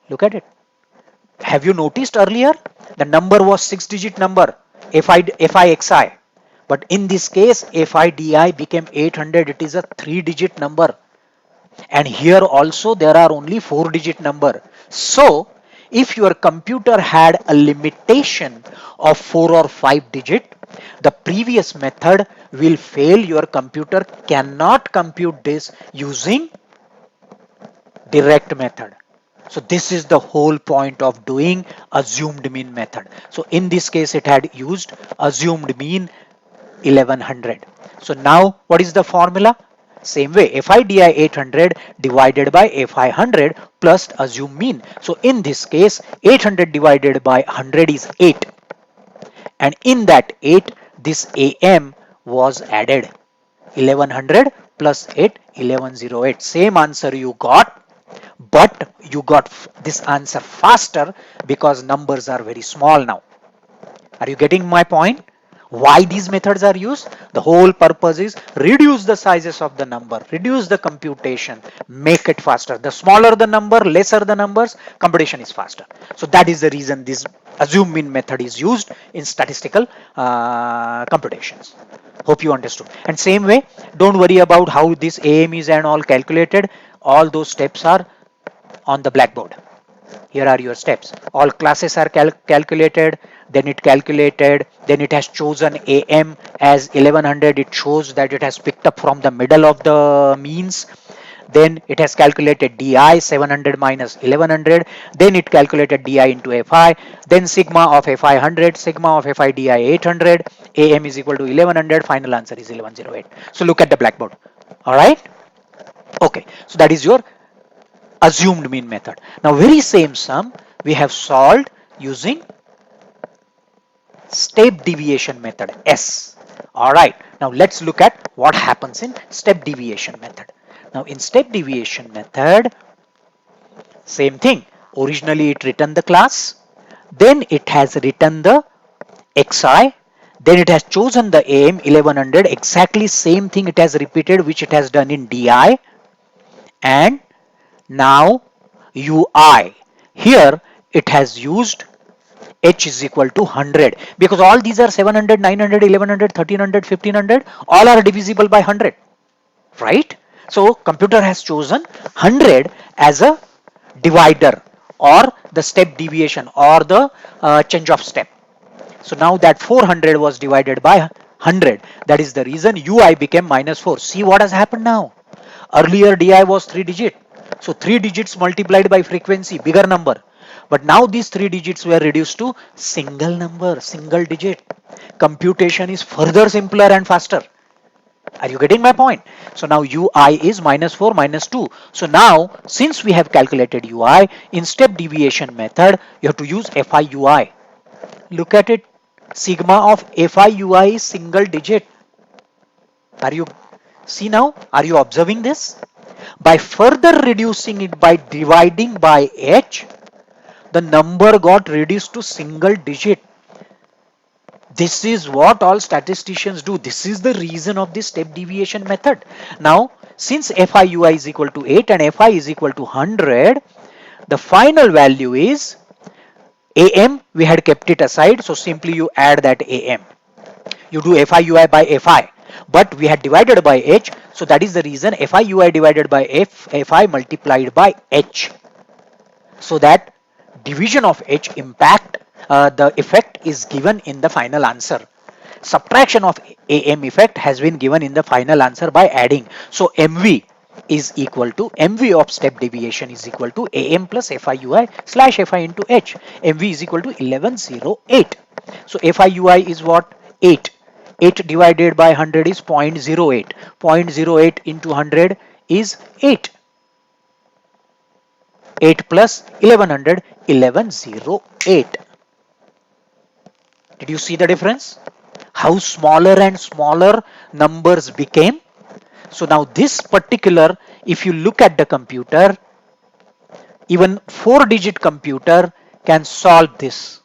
Look at it. Have you noticed earlier the number was 6-digit number FIXI, but in this case FIDI became 800. It is a 3-digit number, and here also there are only 4-digit number. So if your computer had a limitation of 4 or 5 digit, the previous method will fail. Your computer cannot compute this using direct method. So this is the whole point of doing assumed mean method. So in this case it had used assumed mean 1100. So now what is the formula? Same way, FIDI 800 divided by FI100 plus assumed mean. So in this case 800 divided by 100 is 8, and in that 8 this AM was added. 1100 plus 8, 1108. Same answer you got, but you got this answer faster because numbers are very small now. Are you getting my point? Why these methods are used? The whole purpose is reduce the sizes of the number, reduce the computation, make it faster. The smaller the number, lesser the numbers, computation is faster. So that is the reason this assume mean method is used in statistical computations. Hope you understood. And same way, don't worry about how this AMs and all calculated. All those steps are on the blackboard. Here are your steps. All classes are calculated, then it calculated, then it has chosen AM as 1100. It shows that it has picked up from the middle of the means. Then it has calculated DI 700 minus 1100. Then it calculated DI into FI. Then sigma of FI 100, sigma of FI DI 800. AM is equal to 1100. Final answer is 1108. So look at the blackboard. All right. Okay. So that is your assumed mean method. Now very same sum we have solved using step deviation method, S. Alright, now let's look at what happens in step deviation method. Now in step deviation method, same thing. Originally it returned the class, then it has written the xi, Then it has chosen the AM 1100, exactly same thing it has repeated which it has done in DI, and now UI. Here it has used H is equal to 100 because all these are 700, 900, 1100, 1300, 1500, all are divisible by 100, right? So computer has chosen 100 as a divider or the step deviation or the change of step. So now that 400 was divided by 100, that is the reason UI became minus 4. See what has happened now. Earlier DI was 3 digit. So 3 digits multiplied by frequency, bigger number. But now these 3 digits were reduced to single number, single digit. Computation is further simpler and faster. Are you getting my point? So now UI is minus 4 minus 2. So now since we have calculated UI, in step deviation method, you have to use FIUI. Look at it. Sigma of FIUI is single digit. Are you see now? Are you observing this? By further reducing it by dividing by H, the number got reduced to single digit. This is what all statisticians do. This is the reason of this step deviation method. Now, since FIUI is equal to 8 and FI is equal to 100, the final value is AM. We had kept it aside, so simply you add that AM. You do FIUI by FI, but we had divided by H, so that is the reason FIUI divided by FI multiplied by H, so that division of H impact, the effect is given in the final answer. Subtraction of AM effect has been given in the final answer by adding. So MV is equal to MV of step deviation is equal to AM plus FIUI slash FI into H. MV is equal to 1108. So FIUI is what? 8. 8 divided by 100 is 0.08. 0.08 into 100 is 8. 8 plus 1100, 1108. Did you see the difference? How smaller and smaller numbers became? So now this particular, if you look at the computer, even 4-digit computer can solve this.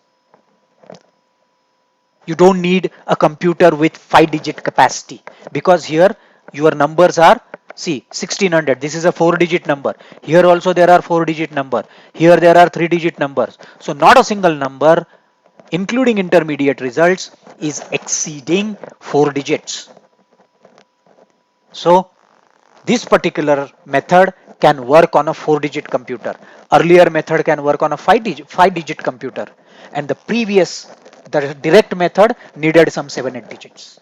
You don't need a computer with 5-digit capacity because here your numbers are, see, 1600. This is a 4-digit number. Here also there are 4-digit number. Here there are 3-digit numbers. So not a single number, including intermediate results, is exceeding 4 digits. So this particular method can work on a 4-digit computer. Earlier method can work on a 5-digit computer, and the direct method needed some 7-8 digits.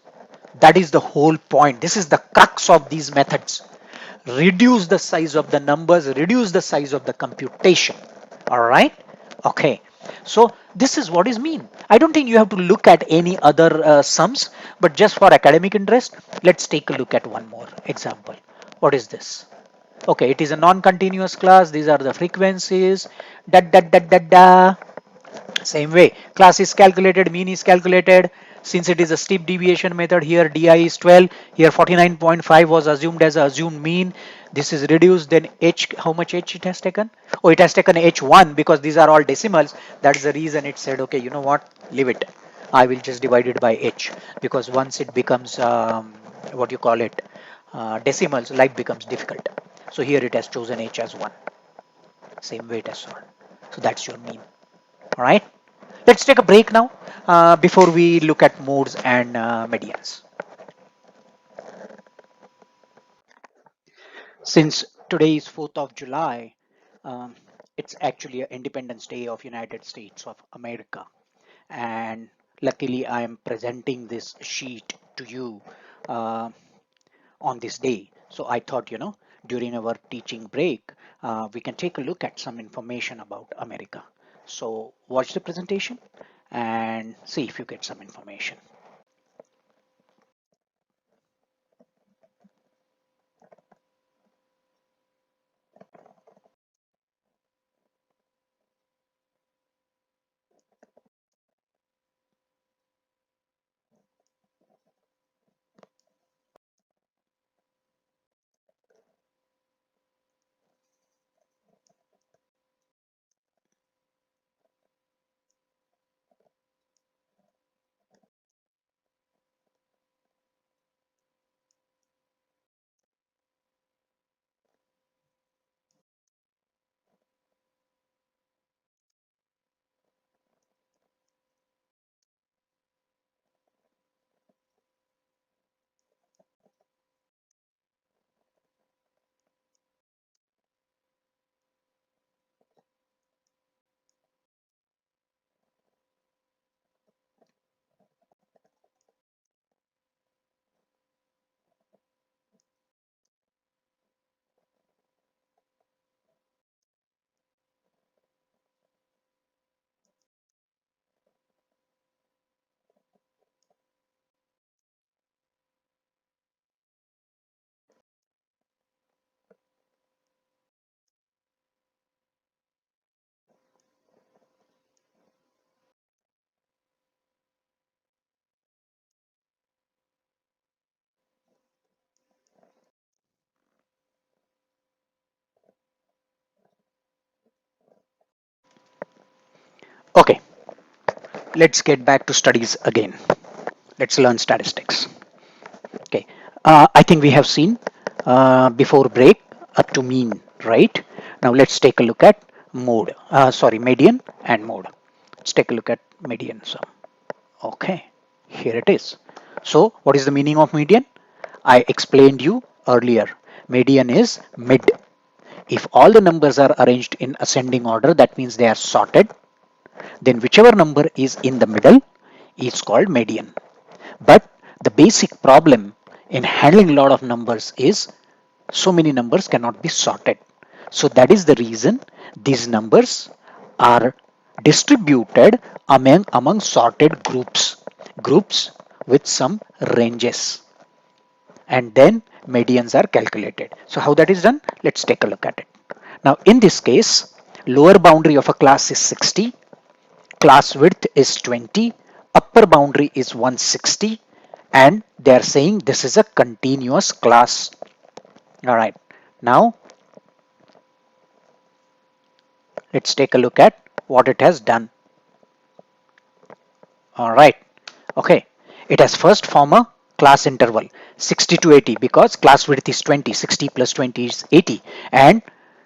That is the whole point. This is the crux of these methods. Reduce the size of the numbers, reduce the size of the computation. All right. Okay. So this is what is mean. I don't think you have to look at any other sums, but just for academic interest, let's take a look at one more example. What is this? Okay, it is a non-continuous class. These are the frequencies. Da da da da da. Same way, class is calculated, mean is calculated. Since it is a steep deviation method, here DI is 12, here 49.5 was assumed as a assumed mean. This is reduced, then H, how much H it has taken? Oh, it has taken H1 because these are all decimals. That's the reason it said, okay, you know what, leave it. I will just divide it by H because once it becomes, what you call it, decimals, life becomes difficult. So here it has chosen H as 1. Same way it has solved. So that's your mean. All right. Let's take a break now before we look at modes and medians. Since today is 4th of July, um, it's actually Independence Day of United States of America. And luckily I am presenting this sheet to you uh, on this day. So I thought, during our teaching break, we can take a look at some information about America. So watch the presentation and see if you get some information. let's get back to studies again. Let's learn statistics. Okay, I think we have seen before break up to mean, right? Now let's take a look at median and mode. Let's take a look at median sum. Okay, here it is. So what is the meaning of median? I explained you earlier. Median is mid. If all the numbers are arranged in ascending order, that means they are sorted. Then whichever number is in the middle is called median. But the basic problem in handling a lot of numbers is so many numbers cannot be sorted. So that is the reason these numbers are distributed among sorted groups with some ranges, and then medians are calculated. So how that is done? Let's take a look at it. Now in this case, lower boundary of a class is 60, class width is 20, upper boundary is 160, and they are saying this is a continuous class. All right, now let's take a look at what it has done. All right, okay, it has first form a class interval 60 to 80 because class width is 20, 60 plus 20 is 80, and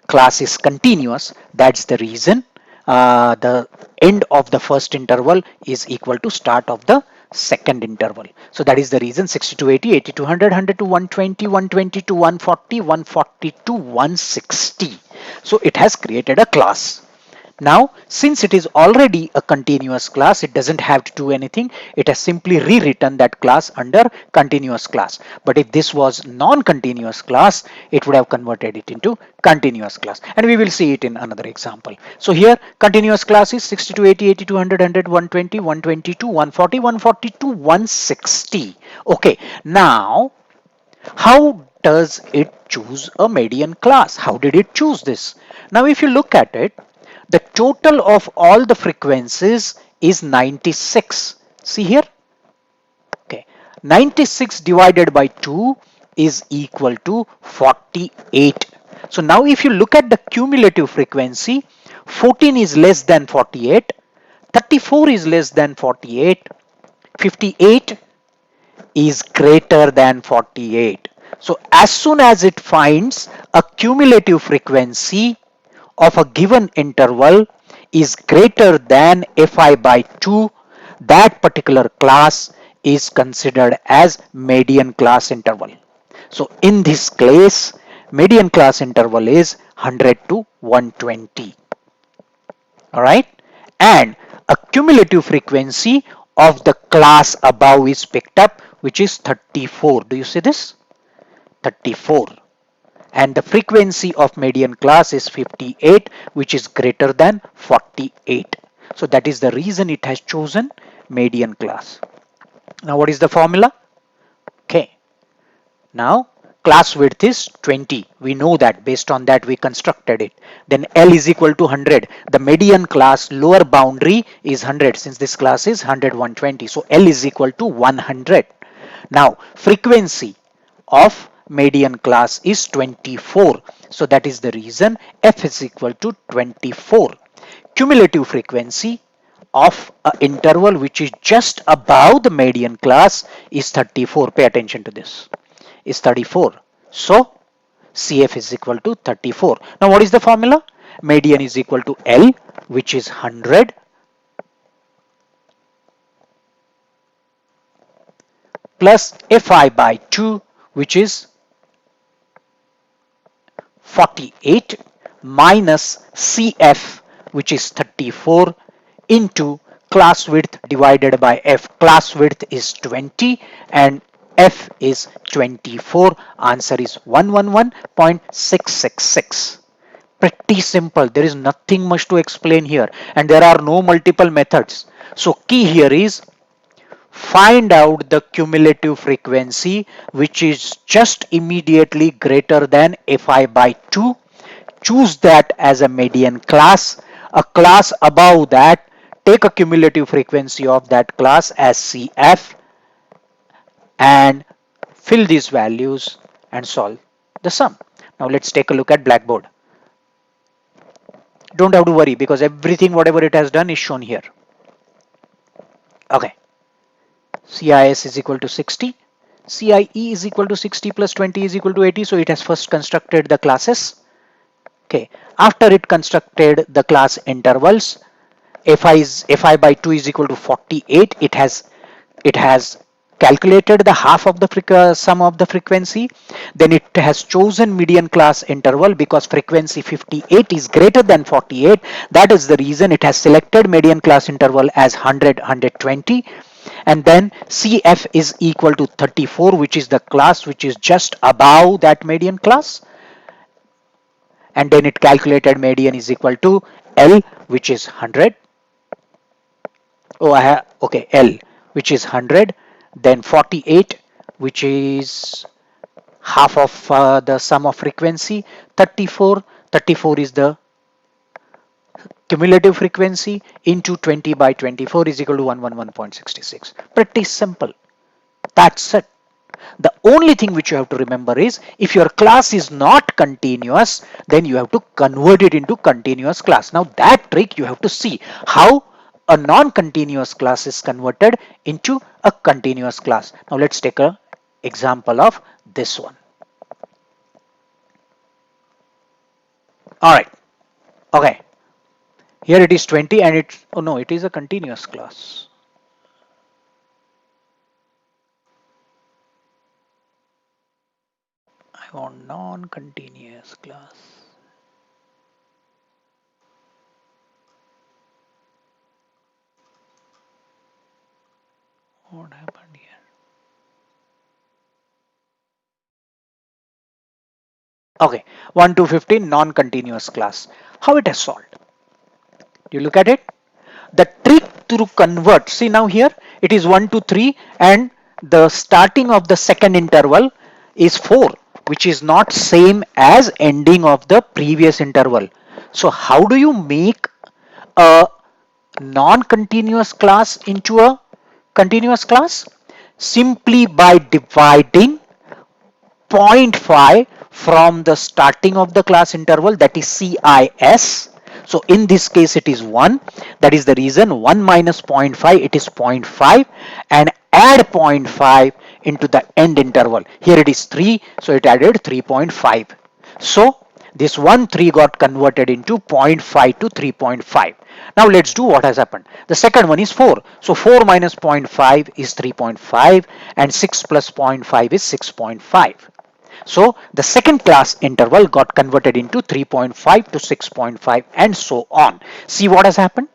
class is continuous. That's the reason the end of the first interval is equal to start of the second interval. So that is the reason 60 to 80, 80 to 100, 100 to 120, 120 to 140, 140 to 160. So it has created a class. Now, since it is already a continuous class, it doesn't have to do anything. It has simply rewritten that class under continuous class. But if this was non-continuous class, it would have converted it into continuous class. And we will see it in another example. So here, continuous class is 60 to 80, 80 to 100, 100, 120, 120 to 140, 140 to 160. Okay, now, how does it choose a median class? How did it choose this? Now, if you look at it, the total of all the frequencies is 96. See here? Okay. 96 divided by 2 is equal to 48. So now if you look at the cumulative frequency, 14 is less than 48, 34 is less than 48, 58 is greater than 48. So as soon as it finds a cumulative frequency of a given interval is greater than fi by 2, that particular class is considered as median class interval. So in this case, median class interval is 100 to 120. All right, and a cumulative frequency of the class above is picked up, which is 34. Do you see this? 34. And the frequency of median class is 58, which is greater than 48. So that is the reason it has chosen median class. Now what is the formula? Okay, now class width is 20. We know that, based on that we constructed it. Then L is equal to 100. The median class lower boundary is 100, since this class is 100, 120. So L is equal to 100. Now frequency of median class is 24. So that is the reason F is equal to 24. Cumulative frequency of an interval which is just above the median class is 34. Pay attention to this. Is 34. So CF is equal to 34. Now what is the formula? Median is equal to L, which is 100, plus Fi by 2, which is 48, minus CF, which is 34, into class width divided by F. Class width is 20 and F is 24. Answer is 111.666. Pretty simple. There is nothing much to explain here, and there are no multiple methods. So key here is find out the cumulative frequency which is just immediately greater than Fi by 2. Choose that as a median class. A class above that, take a cumulative frequency of that class as CF and fill these values and solve the sum. Now let's take a look at Blackboard. Don't have to worry because everything whatever it has done is shown here. Okay, CIS is equal to 60, CIE is equal to 60 plus 20 is equal to 80. So it has first constructed the classes. Okay, after it constructed the class intervals, fi by 2 is equal to 48. It has calculated the half of the sum of the frequency. Then it has chosen median class interval because frequency 58 is greater than 48. That is the reason it has selected median class interval as 100, 120. And then CF is equal to 34, which is the class which is just above that median class. And then it calculated median is equal to L, which is 100. Oh, I have, okay, L, which is 100, then 48, which is half of the sum of frequency, 34. 34 is the cumulative frequency into 20 by 24 is equal to 111.66. Pretty simple. That's it. The only thing which you have to remember is if your class is not continuous, then you have to convert it into continuous class. Now that trick you have to see how a non-continuous class is converted into a continuous class. Now let's take an example of this one. All right. Okay. Here it is 20 and it's, oh no, it is a continuous class. I want non-continuous class. What happened here? Okay, 1 to 15 non-continuous class. How it is solved? You look at it. The trick to convert, see now here it is 1 to 3 and the starting of the second interval is 4, which is not same as ending of the previous interval. So how do you make a non-continuous class into a continuous class? Simply by dividing 0.5 from the starting of the class interval, that is CIS. So in this case it is 1. That is the reason 1 minus 0.5, it is 0.5, and add 0.5 into the end interval. Here it is 3, so it added 3.5. So this 1 3 got converted into 0.5 to 3.5. Now let's do what has happened. The second one is 4. So 4 minus 0.5 is 3.5 and 6 plus 0.5 is 6.5. So the second class interval got converted into 3.5 to 6.5 and so on. See what has happened?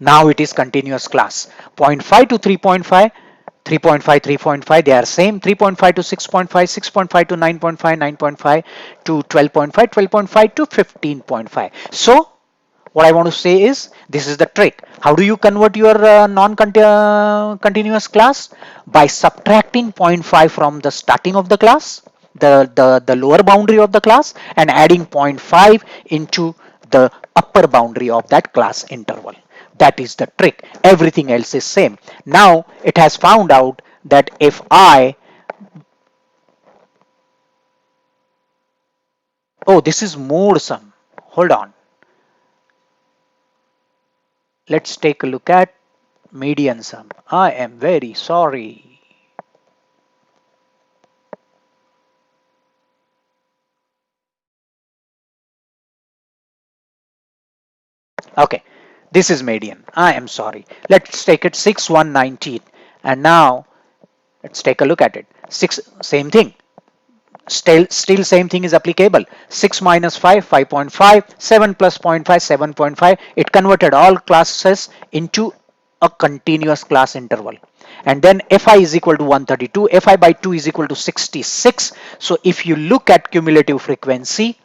Now it is continuous class. 0.5 to 3.5, 3.5, 3.5, they are same. 3.5 to 6.5, 6.5 to 9.5, 9.5 to 12.5, 12.5 to 15.5. So what I want to say is this is the trick. How do you convert your non-continuous class? By subtracting 0.5 from the starting of the class, the lower boundary of the class, and adding 0.5 into the upper boundary of that class interval. That is the trick. Everything else is same. Now it has found out that if oh, this is mode sum. Hold on. Let's take a look at median sum. I am very sorry. Okay, this is median. I am sorry. Let's take it 6, 1, 19. And now let's take a look at it. 6, same thing. Still same thing is applicable. 6 minus 5, 5.5. 7 plus 0.5, 7.5. It converted all classes into a continuous class interval. And then Fi is equal to 132. Fi by 2 is equal to 66. So if you look at cumulative frequency,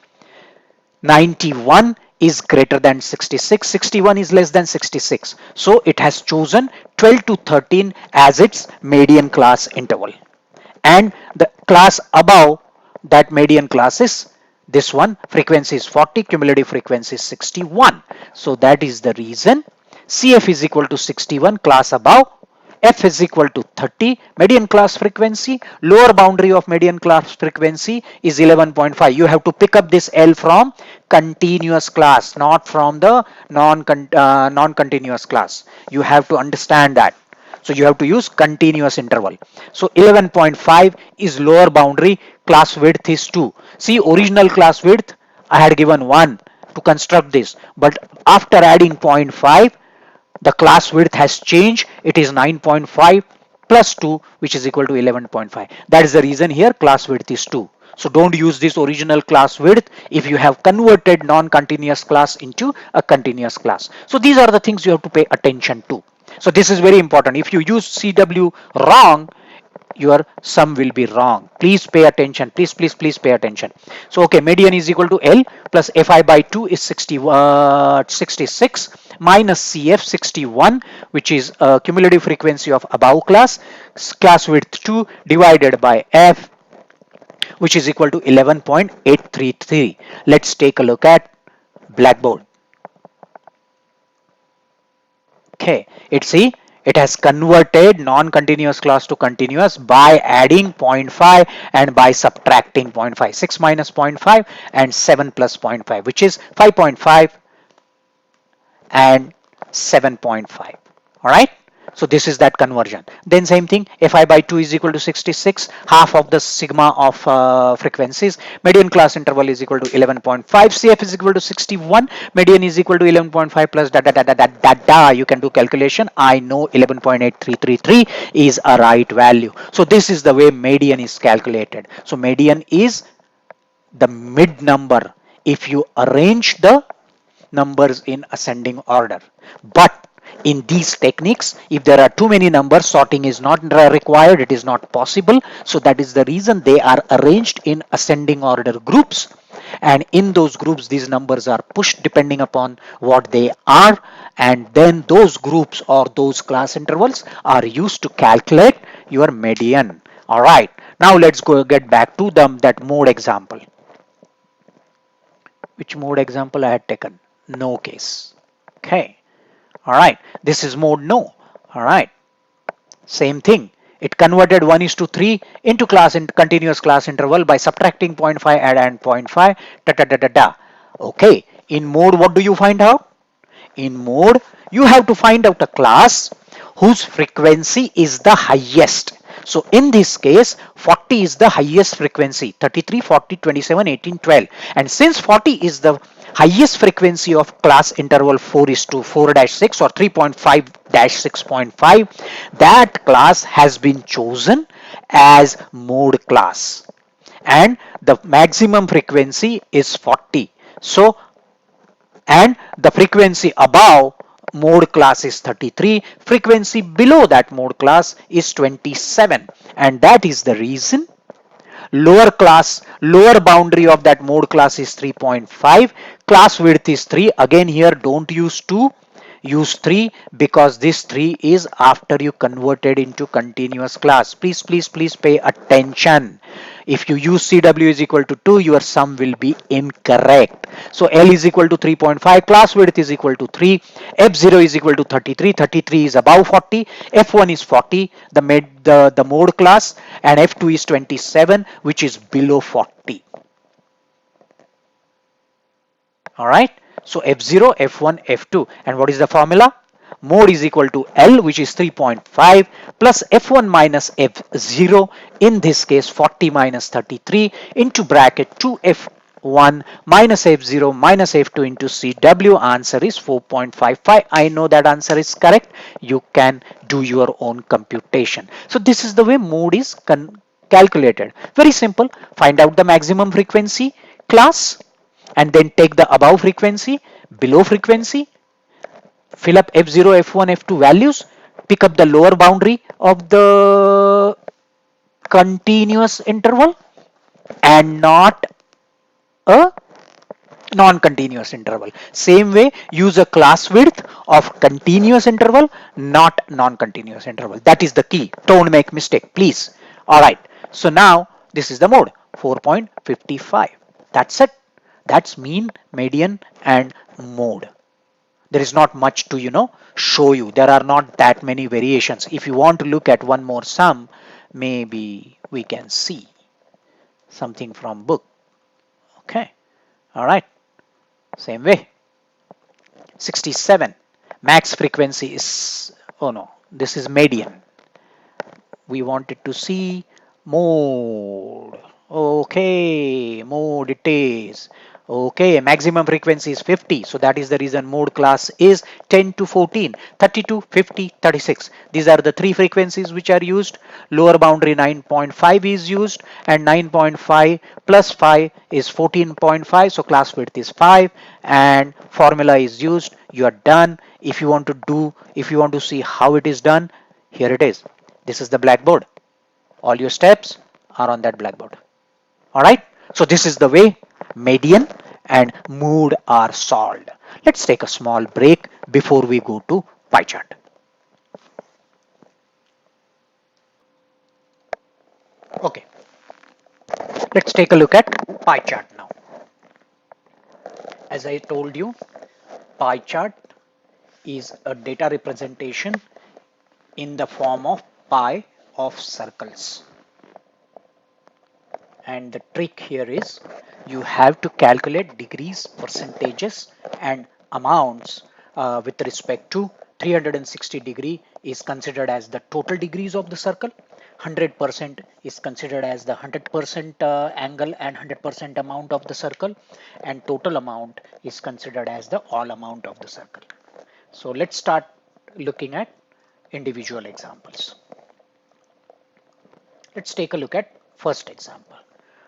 91 is greater than 66, 61 is less than 66. So it has chosen 12 to 13 as its median class interval. And the class above that median class is this one, frequency is 40, cumulative frequency is 61. So that is the reason CF is equal to 61, class above, F is equal to 30, median class frequency, lower boundary of median class frequency is 11.5. You have to pick up this L from continuous class, not from the non-continuous class. You have to understand that. So you have to use continuous interval. So 11.5 is lower boundary, class width is 2. See, original class width I had given 1 to construct this, but after adding 0.5 the class width has changed. It is 9.5 plus 2, which is equal to 11.5. That is the reason here class width is 2. So don't use this original class width if you have converted non-continuous class into a continuous class. So these are the things you have to pay attention to. So this is very important. If you use CW wrong, your sum will be wrong. Please pay attention. Please pay attention. So okay, median is equal to L plus Fi by 2 is 66 minus CF 61, which is a cumulative frequency of above class, class width 2 divided by F, which is equal to 11.833. Let's take a look at Blackboard. Okay, it has converted non-continuous class to continuous by adding 0.5 and by subtracting 0.5. 6 minus 0.5 and 7 plus 0.5, which is 5.5 and 7.5. All right. So this is that conversion. Then same thing, Fi by 2 is equal to 66, half of the sigma of frequencies. Median class interval is equal to 11.5. CF is equal to 61. Median is equal to 11.5 plus da da da da da da da. You can do calculation. I know 11.8333 is a right value. So this is the way median is calculated. So median is the mid number if you arrange the numbers in ascending order. But in these techniques, if there are too many numbers, sorting is not required. It is not possible. So that is the reason they are arranged in ascending order groups. And in those groups, these numbers are pushed depending upon what they are. And then those groups or those class intervals are used to calculate your median. All right. Now let's go get back to that mode example. Which mode example I had taken? No case. Okay. All right. This is mode no. All right. Same thing. It converted 1:3 into continuous class interval by subtracting 0.5 and 0.5. Da, da, da, da, da. Okay. In mode, what do you find out? In mode, you have to find out a class whose frequency is the highest. So in this case, 40 is the highest frequency, 33, 40, 27, 18, 12. And since 40 is the highest frequency of class interval 4:4-6 or 3.5-6.5, that class has been chosen as mode class. And the maximum frequency is 40. So, and the frequency above mode class is 33, frequency below that mode class is 27, and that is the reason lower boundary of that mode class is 3.5, class width is 3. Again here don't use 2, use 3 because this 3 is after you converted into continuous class. Please pay attention. If you use CW is equal to 2, your sum will be incorrect. So L is equal to 3.5, class width is equal to 3, F0 is equal to 33, 33 is above 40, F1 is 40, the mode class, and F2 is 27, which is below 40. All right. So F0, F1, F2. And what is the formula? Mode is equal to L, which is 3.5 plus F1 minus F0. In this case, 40 minus 33 into bracket 2F1 minus F0 minus F2 into CW. Answer is 4.55. I know that answer is correct. You can do your own computation. So this is the way mode is calculated. Very simple. Find out the maximum frequency class, and then take the above frequency, below frequency, fill up F0, F1, F2 values, pick up the lower boundary of the continuous interval and not a non-continuous interval. Same way, use a class width of continuous interval, not non-continuous interval. That is the key. Don't make mistake, please. All right. So now this is the mode 4.55. That's it. That's mean, median, and mode. There is not much to, show you. There are not that many variations. If you want to look at one more sum, maybe we can see something from book. Okay. All right. Same way. 67. Max frequency is, oh no, this is median. We wanted to see mode. Okay, mode it is. Okay, maximum frequency is 50. So that is the reason mode class is 10 to 14, 32, 50, 36. These are the three frequencies which are used. Lower boundary 9.5 is used, and 9.5 plus 5 is 14.5. So class width is 5 and formula is used. You are done. If you want to see how it is done, here it is. This is the blackboard. All your steps are on that blackboard. All right. So this is the way median and mode are solved. Let's take a small break before we go to pie chart. Okay. Let's take a look at pie chart now. As I told you, pie chart is a data representation in the form of pie of circles. And the trick here is you have to calculate degrees, percentages and amounts with respect to 360 degree is considered as the total degrees of the circle. 100% is considered as the 100% angle and 100% amount of the circle, and total amount is considered as the all amount of the circle. So let's start looking at individual examples. Let's take a look at first example.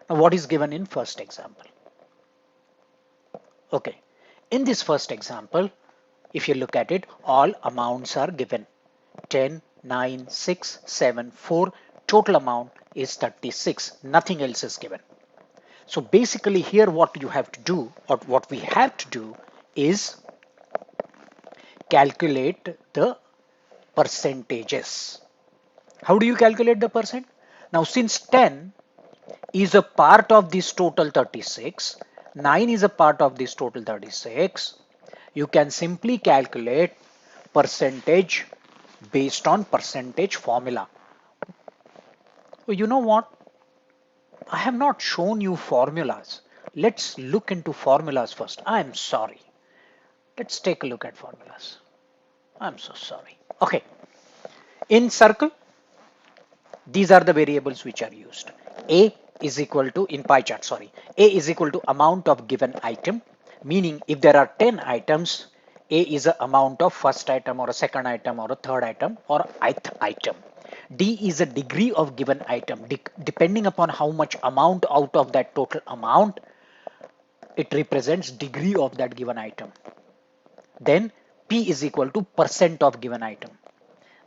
Now, what is given in first example? Okay, in this first example, if you look at it, all amounts are given. 10, 9, 6, 7, 4. Total amount is 36. Nothing else is given. So basically here what you have to do, or what we have to do, is calculate the percentages. How do you calculate the percent? Now since 10 is a part of this total 36, 9 is a part of this total 36, you can simply calculate percentage based on percentage formula. Well, you know what? I have not shown you formulas. Let's look into formulas first. I'm sorry. Let's take a look at formulas. I'm so sorry. Okay. In circle, these are the variables which are used. A is equal to, in pie chart, sorry, A is equal to amount of given item, meaning if there are 10 items, A is the amount of first item or a second item or a third item or ith item. D is a degree of given item. Depending upon how much amount out of that total amount, it represents degree of that given item. Then P is equal to percent of given item.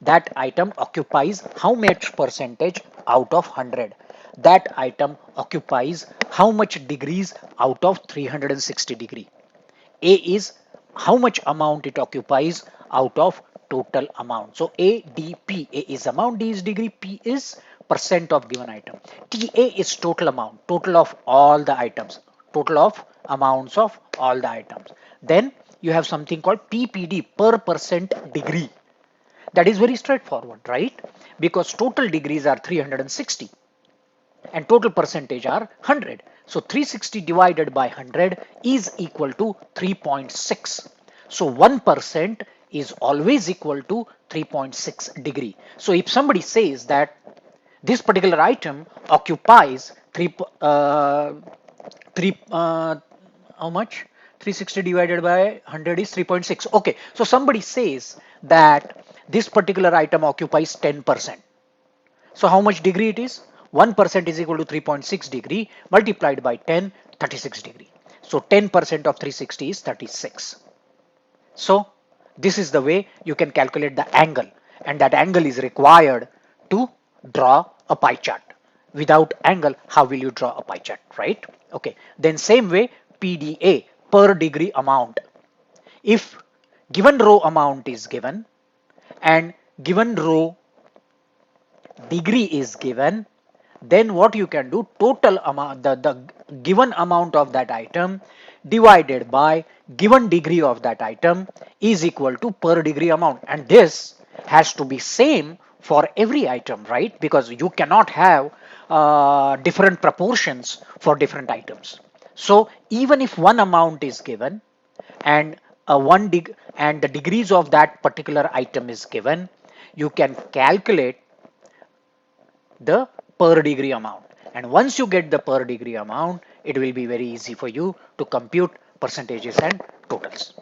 That item occupies how much percentage out of 100. That item occupies how much degrees out of 360 degree. A is how much amount it occupies out of total amount. So A, D, P. A is amount, D is degree, P is percent of given item. TA is total amount, total of all the items, total of amounts of all the items. Then you have something called PPD, per percent degree. That is very straightforward, right? Because total degrees are 360 and total percentage are 100. So 360 divided by 100 is equal to 3.6. So 1% is always equal to 3.6 degree. So if somebody says that this particular item occupies 3 how much? 360 divided by 100 is 3.6. Okay, so somebody says that this particular item occupies 10%. So how much degree it is? 1% is equal to 3.6 degree multiplied by 10, 36 degree. So 10% of 360 is 36. So this is the way you can calculate the angle, and that angle is required to draw a pie chart. Without angle, how will you draw a pie chart, right? Okay, then same way PDA, per degree amount. If given row amount is given and given row degree is given, then what you can do, total amount, the given amount of that item divided by given degree of that item is equal to per degree amount, and this has to be same for every item, right? Because you cannot have different proportions for different items. So even if one amount is given and and the degrees of that particular item is given, you can calculate the per degree amount. And once you get the per degree amount, it will be very easy for you to compute percentages and totals.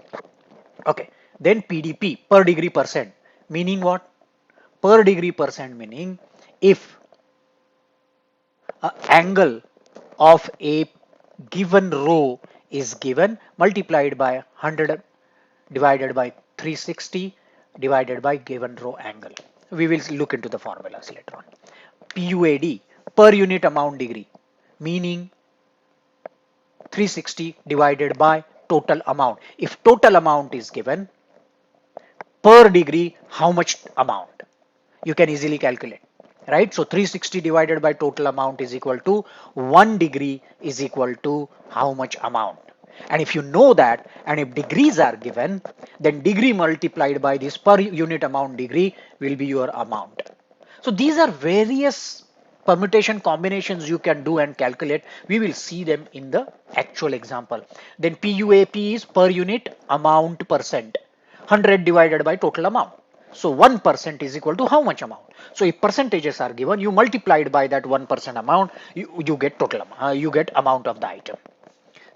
Okay, then PDP, per degree percent, meaning what? Per degree percent meaning if angle of a given row is given, multiplied by 100 divided by 360 divided by given row angle. We will look into the formulas later on. PUAD, per unit amount degree, meaning 360 divided by total amount. If total amount is given, per degree, how much amount? You can easily calculate, right? So 360 divided by total amount is equal to 1 degree is equal to how much amount. And if you know that, and if degrees are given, then degree multiplied by this per unit amount degree will be your amount. So these are various permutation combinations you can do and calculate. We will see them in the actual example. Then PUAP is per unit amount percent. 100 divided by total amount. So 1% is equal to how much amount? So if percentages are given, you multiplied by that 1% amount, you get total amount, you get amount of the item.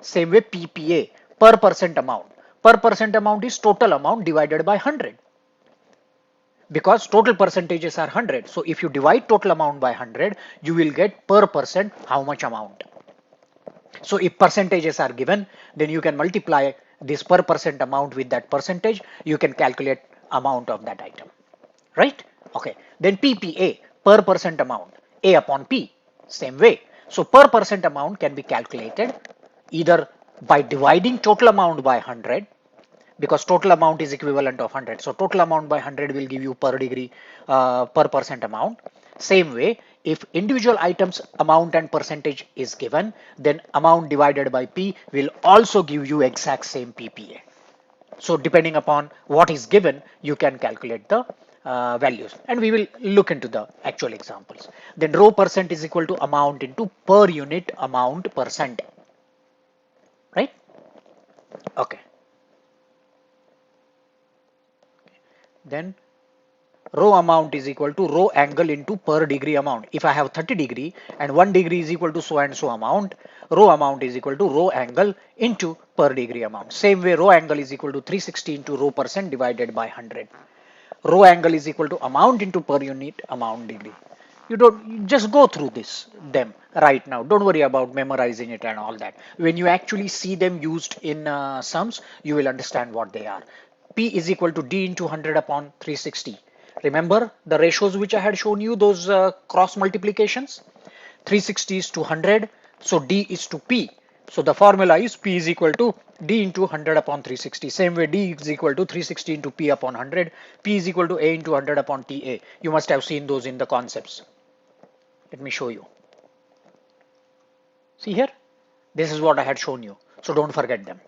Same way PPA, per percent amount. Per percent amount is total amount divided by 100. Because total percentages are 100. So if you divide total amount by 100, you will get per percent how much amount. So if percentages are given, then you can multiply this per percent amount with that percentage. You can calculate amount of that item, right? Okay. Then PPA, per percent amount, A upon P, same way. So per percent amount can be calculated either by dividing total amount by 100, because total amount is equivalent of 100. So total amount by 100 will give you per degree per percent amount. Same way, if individual items amount and percentage is given, then amount divided by P will also give you exact same PPA. So depending upon what is given, you can calculate the values, and we will look into the actual examples. Then row percent is equal to amount into per unit amount percent, right? Okay. Then row amount is equal to row angle into per degree amount. If I have 30 degree and 1 degree is equal to so and so amount, row amount is equal to row angle into per degree amount. Same way, row angle is equal to 360 into row percent divided by 100. Row angle is equal to amount into per unit amount degree. You just go through them right now. Don't worry about memorizing it and all that. When you actually see them used in sums, you will understand what they are. P is equal to D into 100 upon 360. Remember the ratios which I had shown you, those cross multiplications? 360 is to 100, so D is to P. So the formula is P is equal to D into 100 upon 360. Same way, D is equal to 360 into P upon 100. P is equal to A into 100 upon TA. You must have seen those in the concepts. Let me show you. See here, this is what I had shown you, so don't forget them.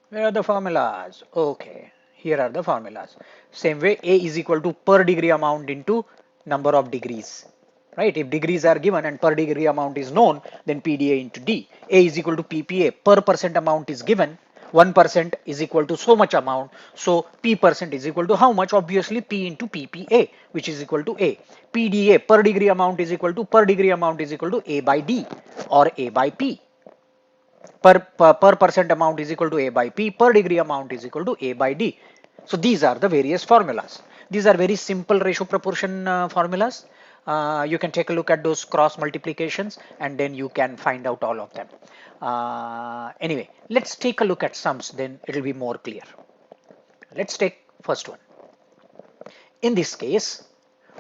Where are the formulas? Okay, here are the formulas. Same way, A is equal to per degree amount into number of degrees. Right? If degrees are given and per degree amount is known, then PDA into D. A is equal to PPA. Per percent amount is given. 1% is equal to so much amount. So P percent is equal to how much? Obviously P into PPA, which is equal to A. PDA, per degree amount is equal to A by D or A by P. Per percent amount is equal to A by P, per degree amount is equal to A by D. So these are the various formulas. These are very simple ratio proportion formulas. You can take a look at those cross multiplications and then you can find out all of them. Anyway, let's take a look at sums, then it will be more clear. Let's take first one. In this case,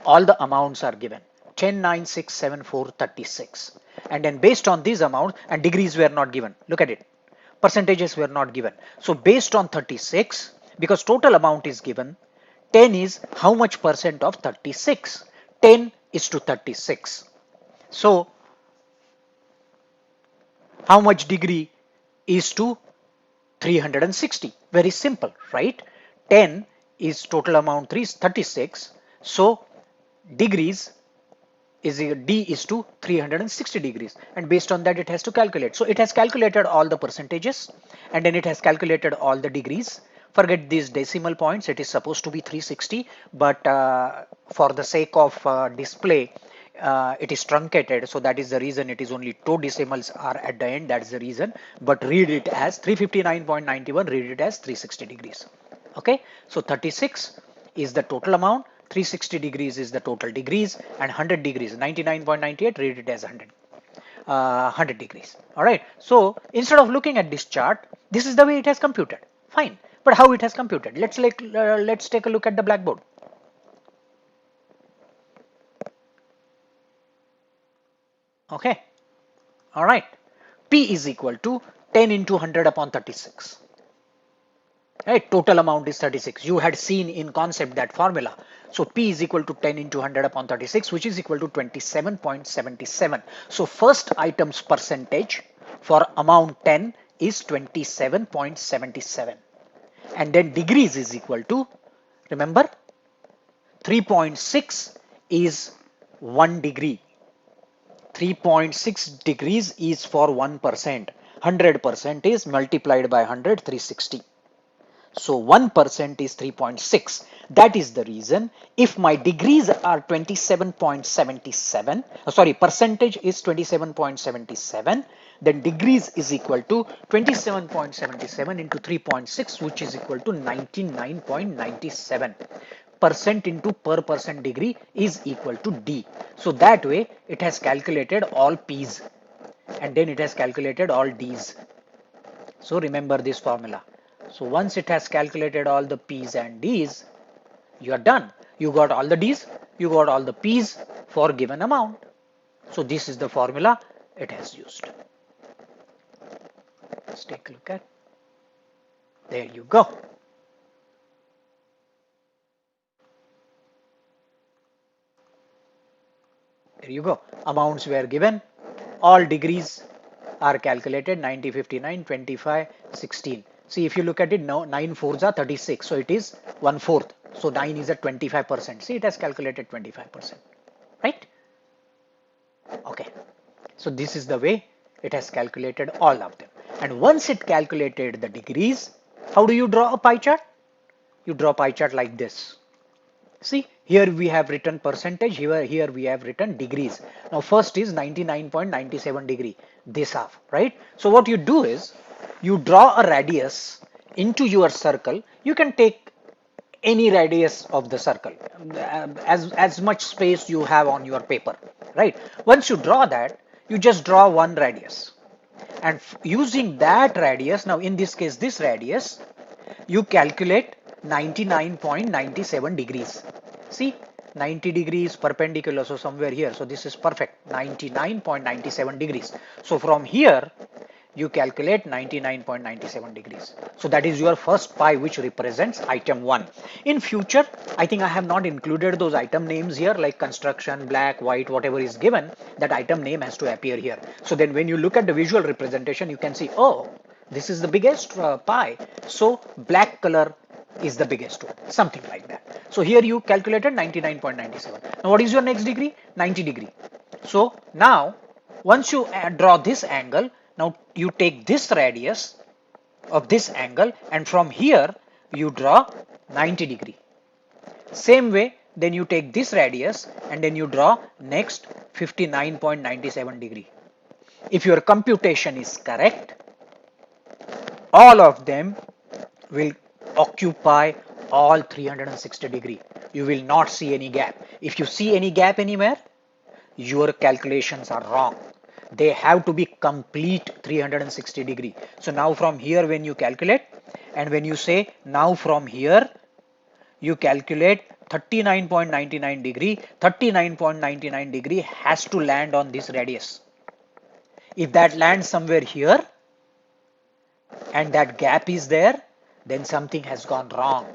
all the amounts are given. 10, 9, 6, 7, 4, 36. And then based on these amounts, and degrees were not given. Look at it. Percentages were not given. So based on 36, because total amount is given. 10 is how much percent of 36? 10 is to 36. So how much degree is to 360? Very simple, right? 10 is total amount 36. So degrees is D is to 360 degrees, and based on that it has to calculate. So it has calculated all the percentages, and then it has calculated all the degrees. Forget these decimal points, it is supposed to be 360, but for the sake of display it is truncated, so that is the reason it is only two decimals are at the end. That's the reason, but read it as 359.91, read it as 360 degrees. Okay, so 36 is the total amount, 360 degrees is the total degrees, and 100 degrees, 99.98, read it as 100 degrees. All right, so instead of looking at this chart, this is the way it has computed. Fine, but how it has computed? Let's take a look at the blackboard. Okay, all right, P is equal to 10 into 100 upon 36. Right, total amount is 36. You had seen in concept that formula. So P is equal to 10 into 100 upon 36, which is equal to 27.77. So first item's percentage for amount 10 is 27.77. And then degrees is equal to, remember, 3.6 is 1 degree. 3.6 degrees is for 1%. 100% is multiplied by 100, 360. So 1% is 3.6. That is the reason if my degrees are 27.77, sorry, percentage is 27.77, then degrees is equal to 27.77 into 3.6, which is equal to 99.97. Percent into per percent degree is equal to D. So that way it has calculated all P's and then it has calculated all D's. So remember this formula. So once it has calculated all the P's and D's, you are done. You got all the D's, you got all the P's for given amount. So this is the formula it has used. Let's take a look at. There you go. There you go. Amounts were given. All degrees are calculated, 90, 59, 25, 16. See, if you look at it now, 9 fours are 36. So it is 1/4. So 9 is at 25%. See, it has calculated 25%. Right? Okay. So this is the way it has calculated all of them. And once it calculated the degrees, how do you draw a pie chart? You draw a pie chart like this. See, here we have written percentage, here we have written degrees. Now first is 99.97 degree, this half, right? So what you do is, you draw a radius into your circle. You can take any radius of the circle, as much space you have on your paper, right? Once you draw that, you just draw one radius. And using that radius, now in this case, this radius, you calculate 99.97 degrees. See, 90 degrees perpendicular, so somewhere here. So this is perfect, 99.97 degrees. So from here, you calculate 99.97 degrees. So that is your first pie, which represents item 1. In future, I think I have not included those item names here, like construction, black, white, whatever is given, that item name has to appear here. So then when you look at the visual representation, you can see, oh, this is the biggest pie. So black color is the biggest one, something like that. So here you calculated 99.97. Now what is your next degree? 90 degree. So now once you draw this angle, now you take this radius of this angle, and from here you draw 90 degree. Same way, then you take this radius and then you draw next 59.97 degree. If your computation is correct, all of them will occupy all 360 degree. You will not see any gap. If you see any gap anywhere, your calculations are wrong. They have to be complete 360 degree. So now from here, when you calculate, and when you say now from here you calculate 39.99 degree, 39.99 degree has to land on this radius. If that lands somewhere here and that gap is there, then something has gone wrong.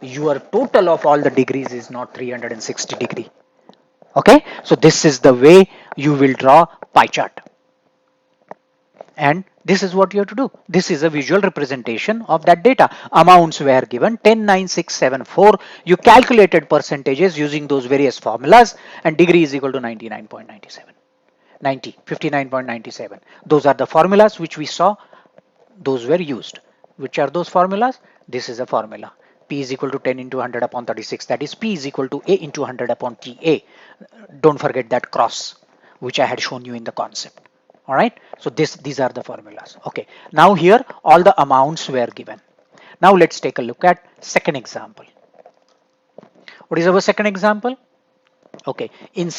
Your total of all the degrees is not 360 degree. Okay, so this is the way you will draw pie chart. And this is what you have to do. This is a visual representation of that data. Amounts were given 10, 9, 6, 7, 4. You calculated percentages using those various formulas, and degree is equal to 99.97. 90, 59.97. Those are the formulas which we saw. Those were used. Which are those formulas? This is a formula. P is equal to 10 into 100 upon 36. That is P is equal to A into 100 upon TA. Don't forget that cross, which I had shown you in the concept. All right. So these are the formulas. Okay. Now here all the amounts were given. Now let's take a look at second example. What is our second example? Okay. In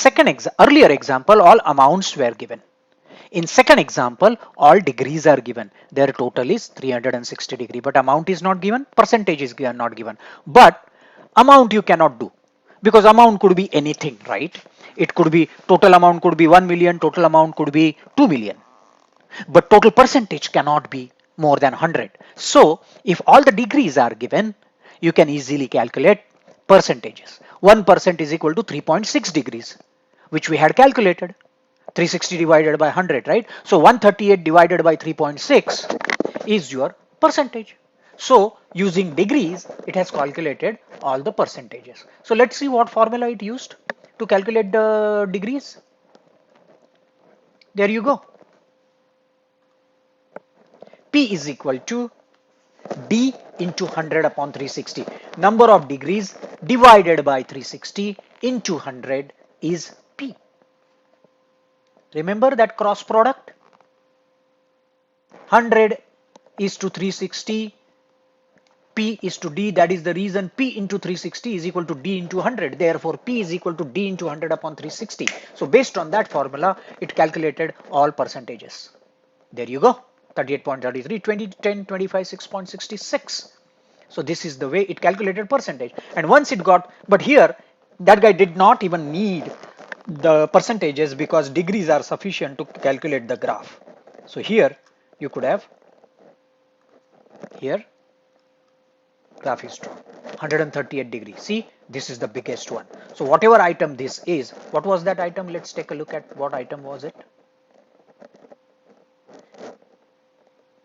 earlier example, all amounts were given. In second example, all degrees are given. Their total is 360 degree, but amount is not given, percentage is not given. But amount you cannot do, because amount could be anything, right? It could be total amount could be 1 million, total amount could be 2 million, but total percentage cannot be more than 100. So if all the degrees are given, you can easily calculate percentages. 1% is equal to 3.6 degrees, which we had calculated. 360 divided by 100, right? So 138 divided by 3.6 is your percentage. So using degrees, it has calculated all the percentages. So let's see what formula it used to calculate the degrees. There you go. P is equal to D into 100 upon 360. Number of degrees divided by 360 into 100 is P. Remember that cross product? 100 is to 360, P is to D. That is the reason P into 360 is equal to D into 100. Therefore, P is equal to D into 100 upon 360. So based on that formula, it calculated all percentages. There you go. 38.33, 20, 10, 25, 6.66. So this is the way it calculated percentage. And once it got, but here, that guy did not even need the percentages because degrees are sufficient to calculate the graph. So here, you could have, here, graph is drawn 138 degrees. See, this is the biggest one. So whatever item this is, what was that item? Let's take a look at what item was it.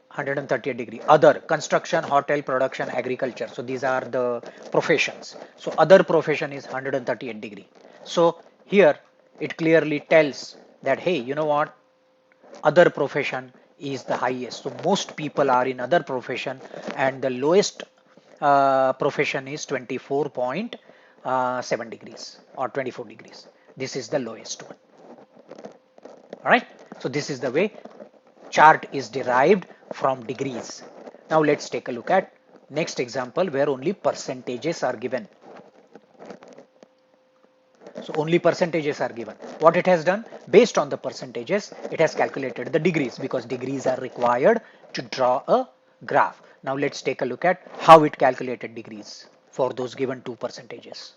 138 degree. Other, construction, hotel, production, agriculture. So these are the professions. So other profession is 138 degree. So here it clearly tells that, hey, you know what, other profession is the highest. So most people are in other profession, and the lowest profession is 24.7 degrees or 24 degrees. This is the lowest one. All right. So this is the way chart is derived from degrees. Now let's take a look at next example where only percentages are given. So only percentages are given. What it has done, based on the percentages, it has calculated the degrees because degrees are required to draw a graph. Now let's take a look at how it calculated degrees for those given two percentages.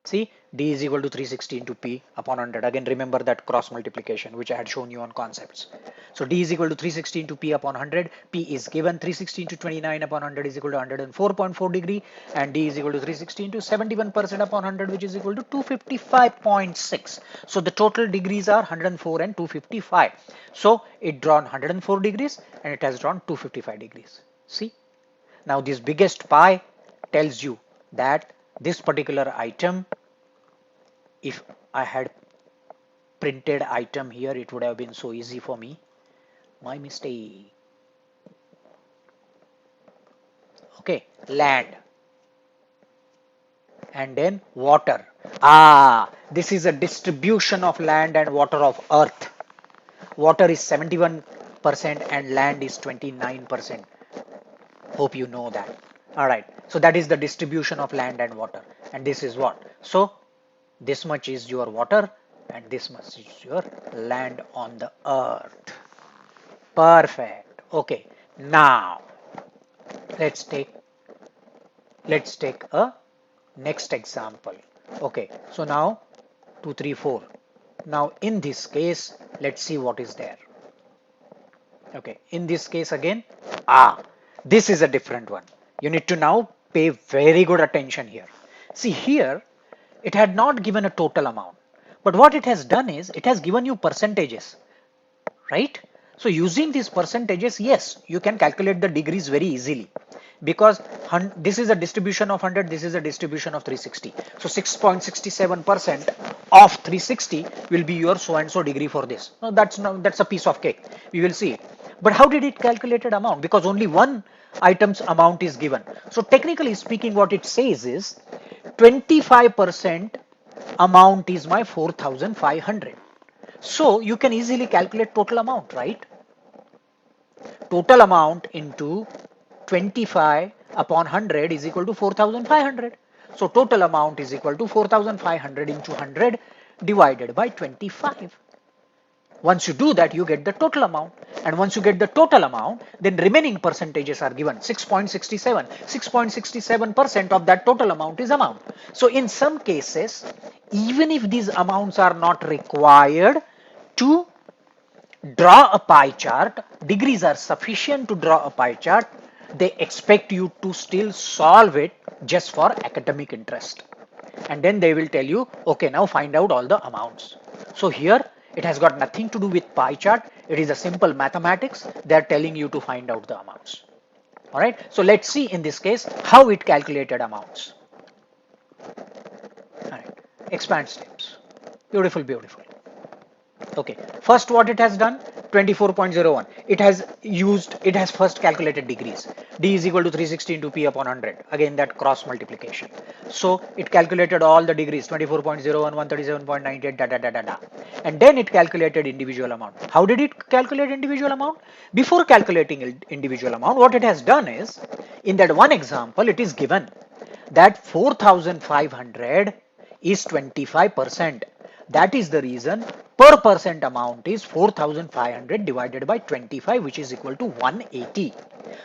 See, D is equal to 360 into P upon 100. Again, remember that cross multiplication which I had shown you on concepts. So D is equal to 360 into P upon 100. P is given 360 into 29 upon 100 is equal to 104.4 degree, and D is equal to 360 into 71% upon 100, which is equal to 255.6. So the total degrees are 104 and 255. So it drawn 104 degrees and it has drawn 255 degrees. See, now this biggest pie tells you that this particular item, if I had printed item here, it would have been so easy for me. My mistake. Okay, land and then water. This is a distribution of land and water of earth. Water is 71% and land is 29%. Hope you know that. All right, so that is the distribution of land and water, and this is what. So this much is your water and this much is your land on the earth. Perfect. Okay, now let's take a next example. Okay, so now 2 3 4. Now in this case, let's see what is there. Okay, in this case again, this is a different one. You need to now pay very good attention here. See here, it had not given a total amount, but what it has done is it has given you percentages, right? So using these percentages, yes, you can calculate the degrees very easily, because this is a distribution of 100, this is a distribution of 360. So 6.67% of 360 will be your so and so degree for this. No, that's a piece of cake. We will see it. But how did it calculated amount? Because only one item's amount is given. So technically speaking, what it says is 25% amount is my 4,500. So you can easily calculate total amount, right? Total amount into 25 upon 100 is equal to 4,500. So total amount is equal to 4,500 into 100 divided by 25. Once you do that, you get the total amount. And once you get the total amount, then remaining percentages are given. 6.67. 6.67% of that total amount is amount. So in some cases, even if these amounts are not required to draw a pie chart, degrees are sufficient to draw a pie chart, they expect you to still solve it just for academic interest. And then they will tell you, okay, now find out all the amounts. So here it has got nothing to do with pie chart. It is a simple mathematics. They are telling you to find out the amounts. All right. So let's see in this case how it calculated amounts. All right. Expand steps. Beautiful, beautiful. Okay, first what it has done, 24.01. It has first calculated degrees. D is equal to 360 into P upon 100. Again, that cross multiplication. So it calculated all the degrees, 24.01, 137.98, da da da da da. And then it calculated individual amount. How did it calculate individual amount? Before calculating individual amount, what it has done is, in that one example, it is given that 4,500 is 25%. That is the reason per percent amount is 4,500 divided by 25, which is equal to 180.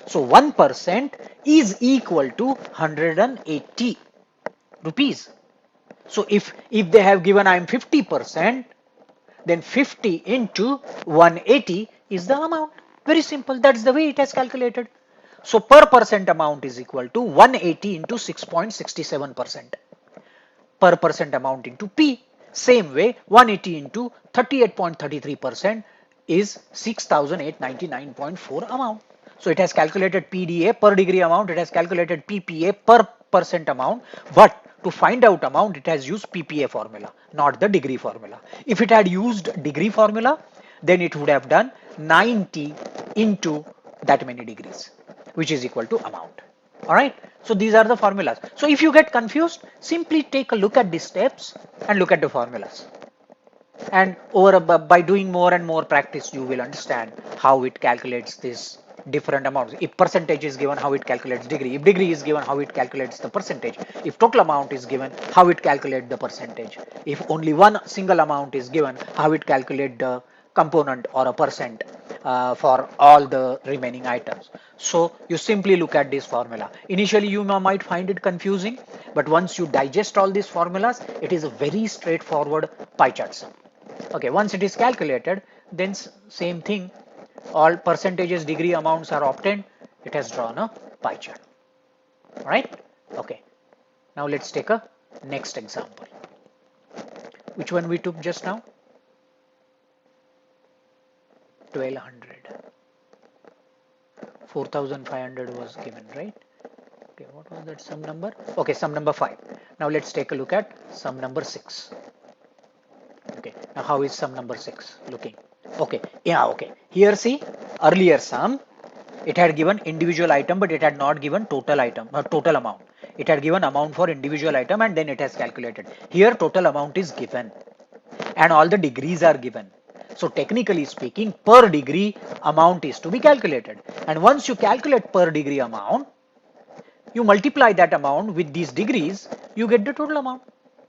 So 1% is equal to 180 rupees. So if they have given I am 50%, then 50 into 180 is the amount. Very simple. That's the way it has calculated. So per percent amount is equal to 180 into 6.67%. Per percent amount into P. Same way, 180 into 38.33% is 6,899.4 amount. So it has calculated PDA per degree amount, it has calculated PPA per percent amount, but to find out amount, it has used PPA formula, not the degree formula. If it had used degree formula, then it would have done 90 into that many degrees, which is equal to amount. All right. So these are the formulas. So if you get confused, simply take a look at these steps and look at the formulas. And by doing more and more practice, you will understand how it calculates this different amounts. If percentage is given, how it calculates degree. If degree is given, how it calculates the percentage. If total amount is given, how it calculates the percentage. If only one single amount is given, how it calculates the component or a percent for all the remaining items. So you simply look at this formula. Initially you might find it confusing, but once you digest all these formulas, it is a very straightforward pie chart sum. Okay, once it is calculated, then same thing, all percentages, degree, amounts are obtained. It has drawn a pie chart. All right. Okay. Now let's take a next example. Which one we took just now? 1200. 4,500 was given, right? Okay, what was that sum number? Okay, sum number 5. Now let's take a look at sum number 6. Okay, now how is sum number 6 looking? Okay, yeah, okay. Here see, earlier sum, it had given individual item, but it had not given total item, total amount. It had given amount for individual item and then it has calculated. Here total amount is given and all the degrees are given. So technically speaking, per degree amount is to be calculated. And once you calculate per degree amount, you multiply that amount with these degrees, you get the total amount.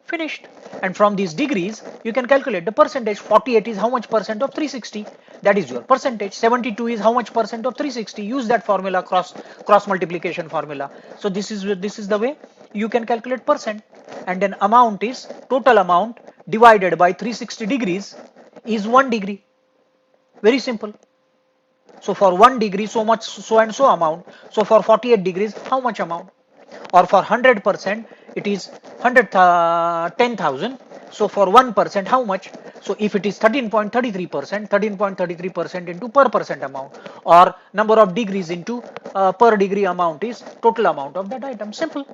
Finished. And from these degrees, you can calculate the percentage. 48 is how much percent of 360? That is your percentage. 72 is how much percent of 360? Use that formula, cross multiplication formula. So this is the way you can calculate percent. And then amount is total amount divided by 360 degrees is 1 degree. Very simple. So for 1 degree, so much, so and so amount. So for 48 degrees, how much amount? Or for 100%, it is 10,000. So for 1%, how much? So if it is 13.33%, 13.33% into per percent amount, or number of degrees into per degree amount is total amount of that item. Simple.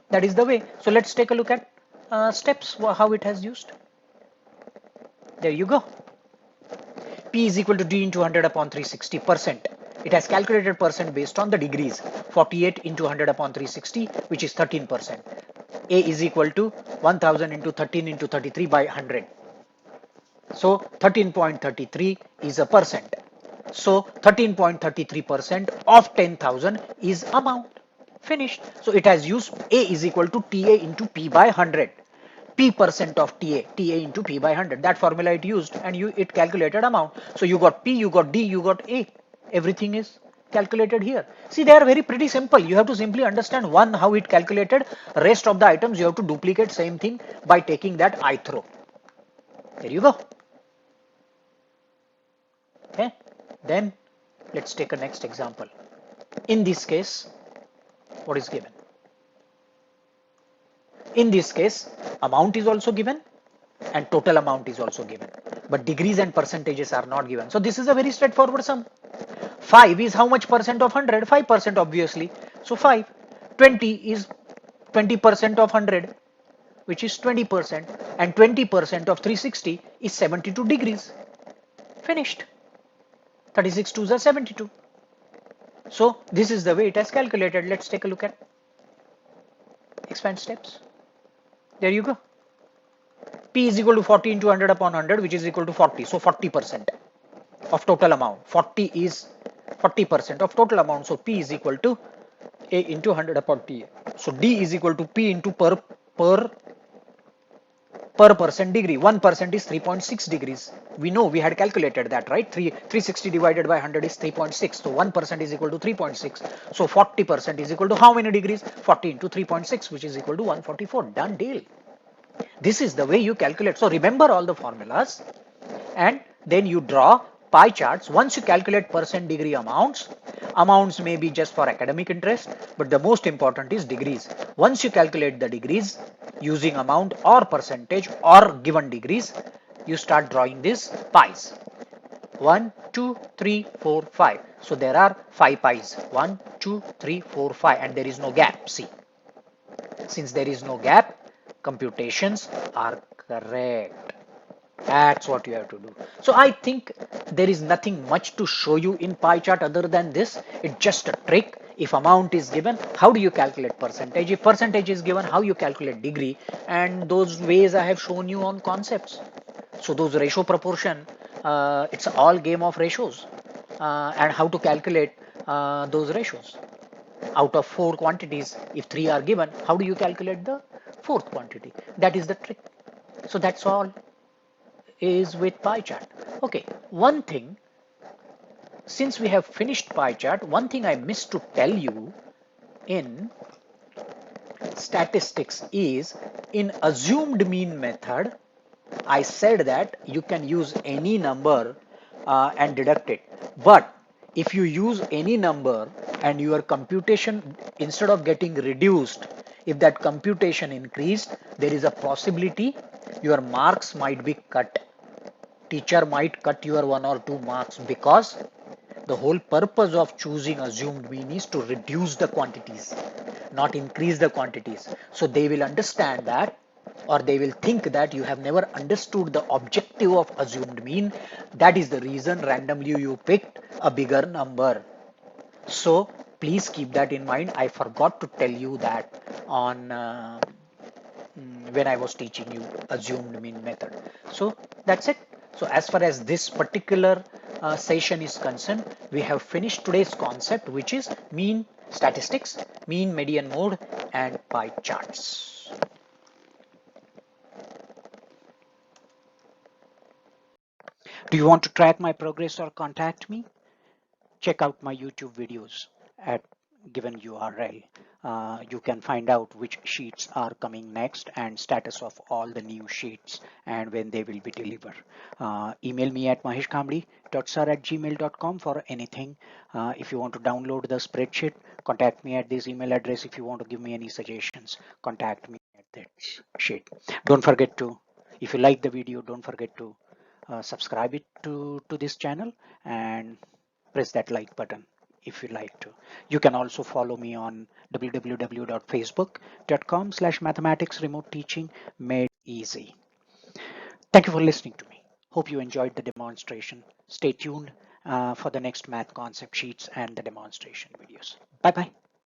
That is the way. So let's take a look at steps, how it has used. There you go. P is equal to D into 100 upon 360%. It has calculated percent based on the degrees. 48 into 100 upon 360, which is 13%. A is equal to 1000 into 13 into 33 by 100. So 13.33 is a percent. So 13.33% of 10,000 is amount. Finished. So it has used A is equal to TA into P by 100. P percent of TA into P by 100. That formula it used, and it calculated amount. So you got P, you got D, you got A. Everything is calculated here. See, they are very pretty simple. You have to simply understand one, how it calculated. Rest of the items you have to duplicate same thing by taking that ith row. There you go. Okay. Then let's take a next example. In this case, what is given? In this case, amount is also given and total amount is also given, but degrees and percentages are not given. So this is a very straightforward sum. 5 is how much percent of 100? 5% obviously. So 5. 20 is 20% of 100, which is 20%, and 20% of 360 is 72 degrees. Finished. 36 2s are 72. So this is the way it has calculated. Let's take a look at expand steps. There you go. P is equal to 40 into 100 upon 100, which is equal to 40. So 40% of total amount. 40 is 40% of total amount. So P is equal to A into 100 upon TA. So D is equal to P into per percent degree. 1% is 3.6 degrees. We know, we had calculated that, right? 360 divided by 100 is 3.6. So 1% is equal to 3.6. So 40% is equal to how many degrees? 40 into 3.6, which is equal to 144. Done deal. This is the way you calculate. So remember all the formulas, and then you draw pie charts. Once you calculate percent degree amounts may be just for academic interest, but the most important is degrees. Once you calculate the degrees using amount or percentage or given degrees, you start drawing these pies. 1, 2, 3, 4, 5. So there are 5 pies. 1, 2, 3, 4, 5, and there is no gap. See, since there is no gap, computations are correct. That's what you have to do. So I think there is nothing much to show you in pie chart other than this. It's just a trick. If amount is given, how do you calculate percentage? If percentage is given, how you calculate degree? And those ways I have shown you on concepts. So those ratio proportion, it's all game of ratios, and how to calculate those ratios. Out of 4 quantities, if 3 are given, how do you calculate the 4th quantity? That is the trick. So that's all is with pie chart. Okay, one thing, since we have finished pie chart, one thing I missed to tell you in statistics is, in assumed mean method, I said that you can use any number and deduct it. But if you use any number and your computation, instead of getting reduced, if that computation increased, there is a possibility your marks might be cut. Teacher might cut your 1 or 2 marks, because the whole purpose of choosing assumed mean is to reduce the quantities, not increase the quantities. So they will understand that, or they will think that you have never understood the objective of assumed mean. That is the reason randomly you picked a bigger number. So please keep that in mind. I forgot to tell you that on when I was teaching you assumed mean method. So that's it. So as far as this particular session is concerned, we have finished today's concept, which is mean statistics, mean, median, mode, and pie charts. Do you want to track my progress or contact me? Check out my YouTube videos at given URL. You can find out which sheets are coming next and status of all the new sheets and when they will be delivered. Email me at maheshkamli.sir@gmail.com for anything. If you want to download the spreadsheet, contact me at this email address. If you want to give me any suggestions, contact me at that sheet. Don't forget to, if you like the video, don't forget to subscribe it to this channel and press that like button if you like to. You can also follow me on www.facebook.com/mathematics remote teaching made easy. Thank you for listening to me. Hope you enjoyed the demonstration. Stay tuned for the next math concept sheets and the demonstration videos. Bye bye.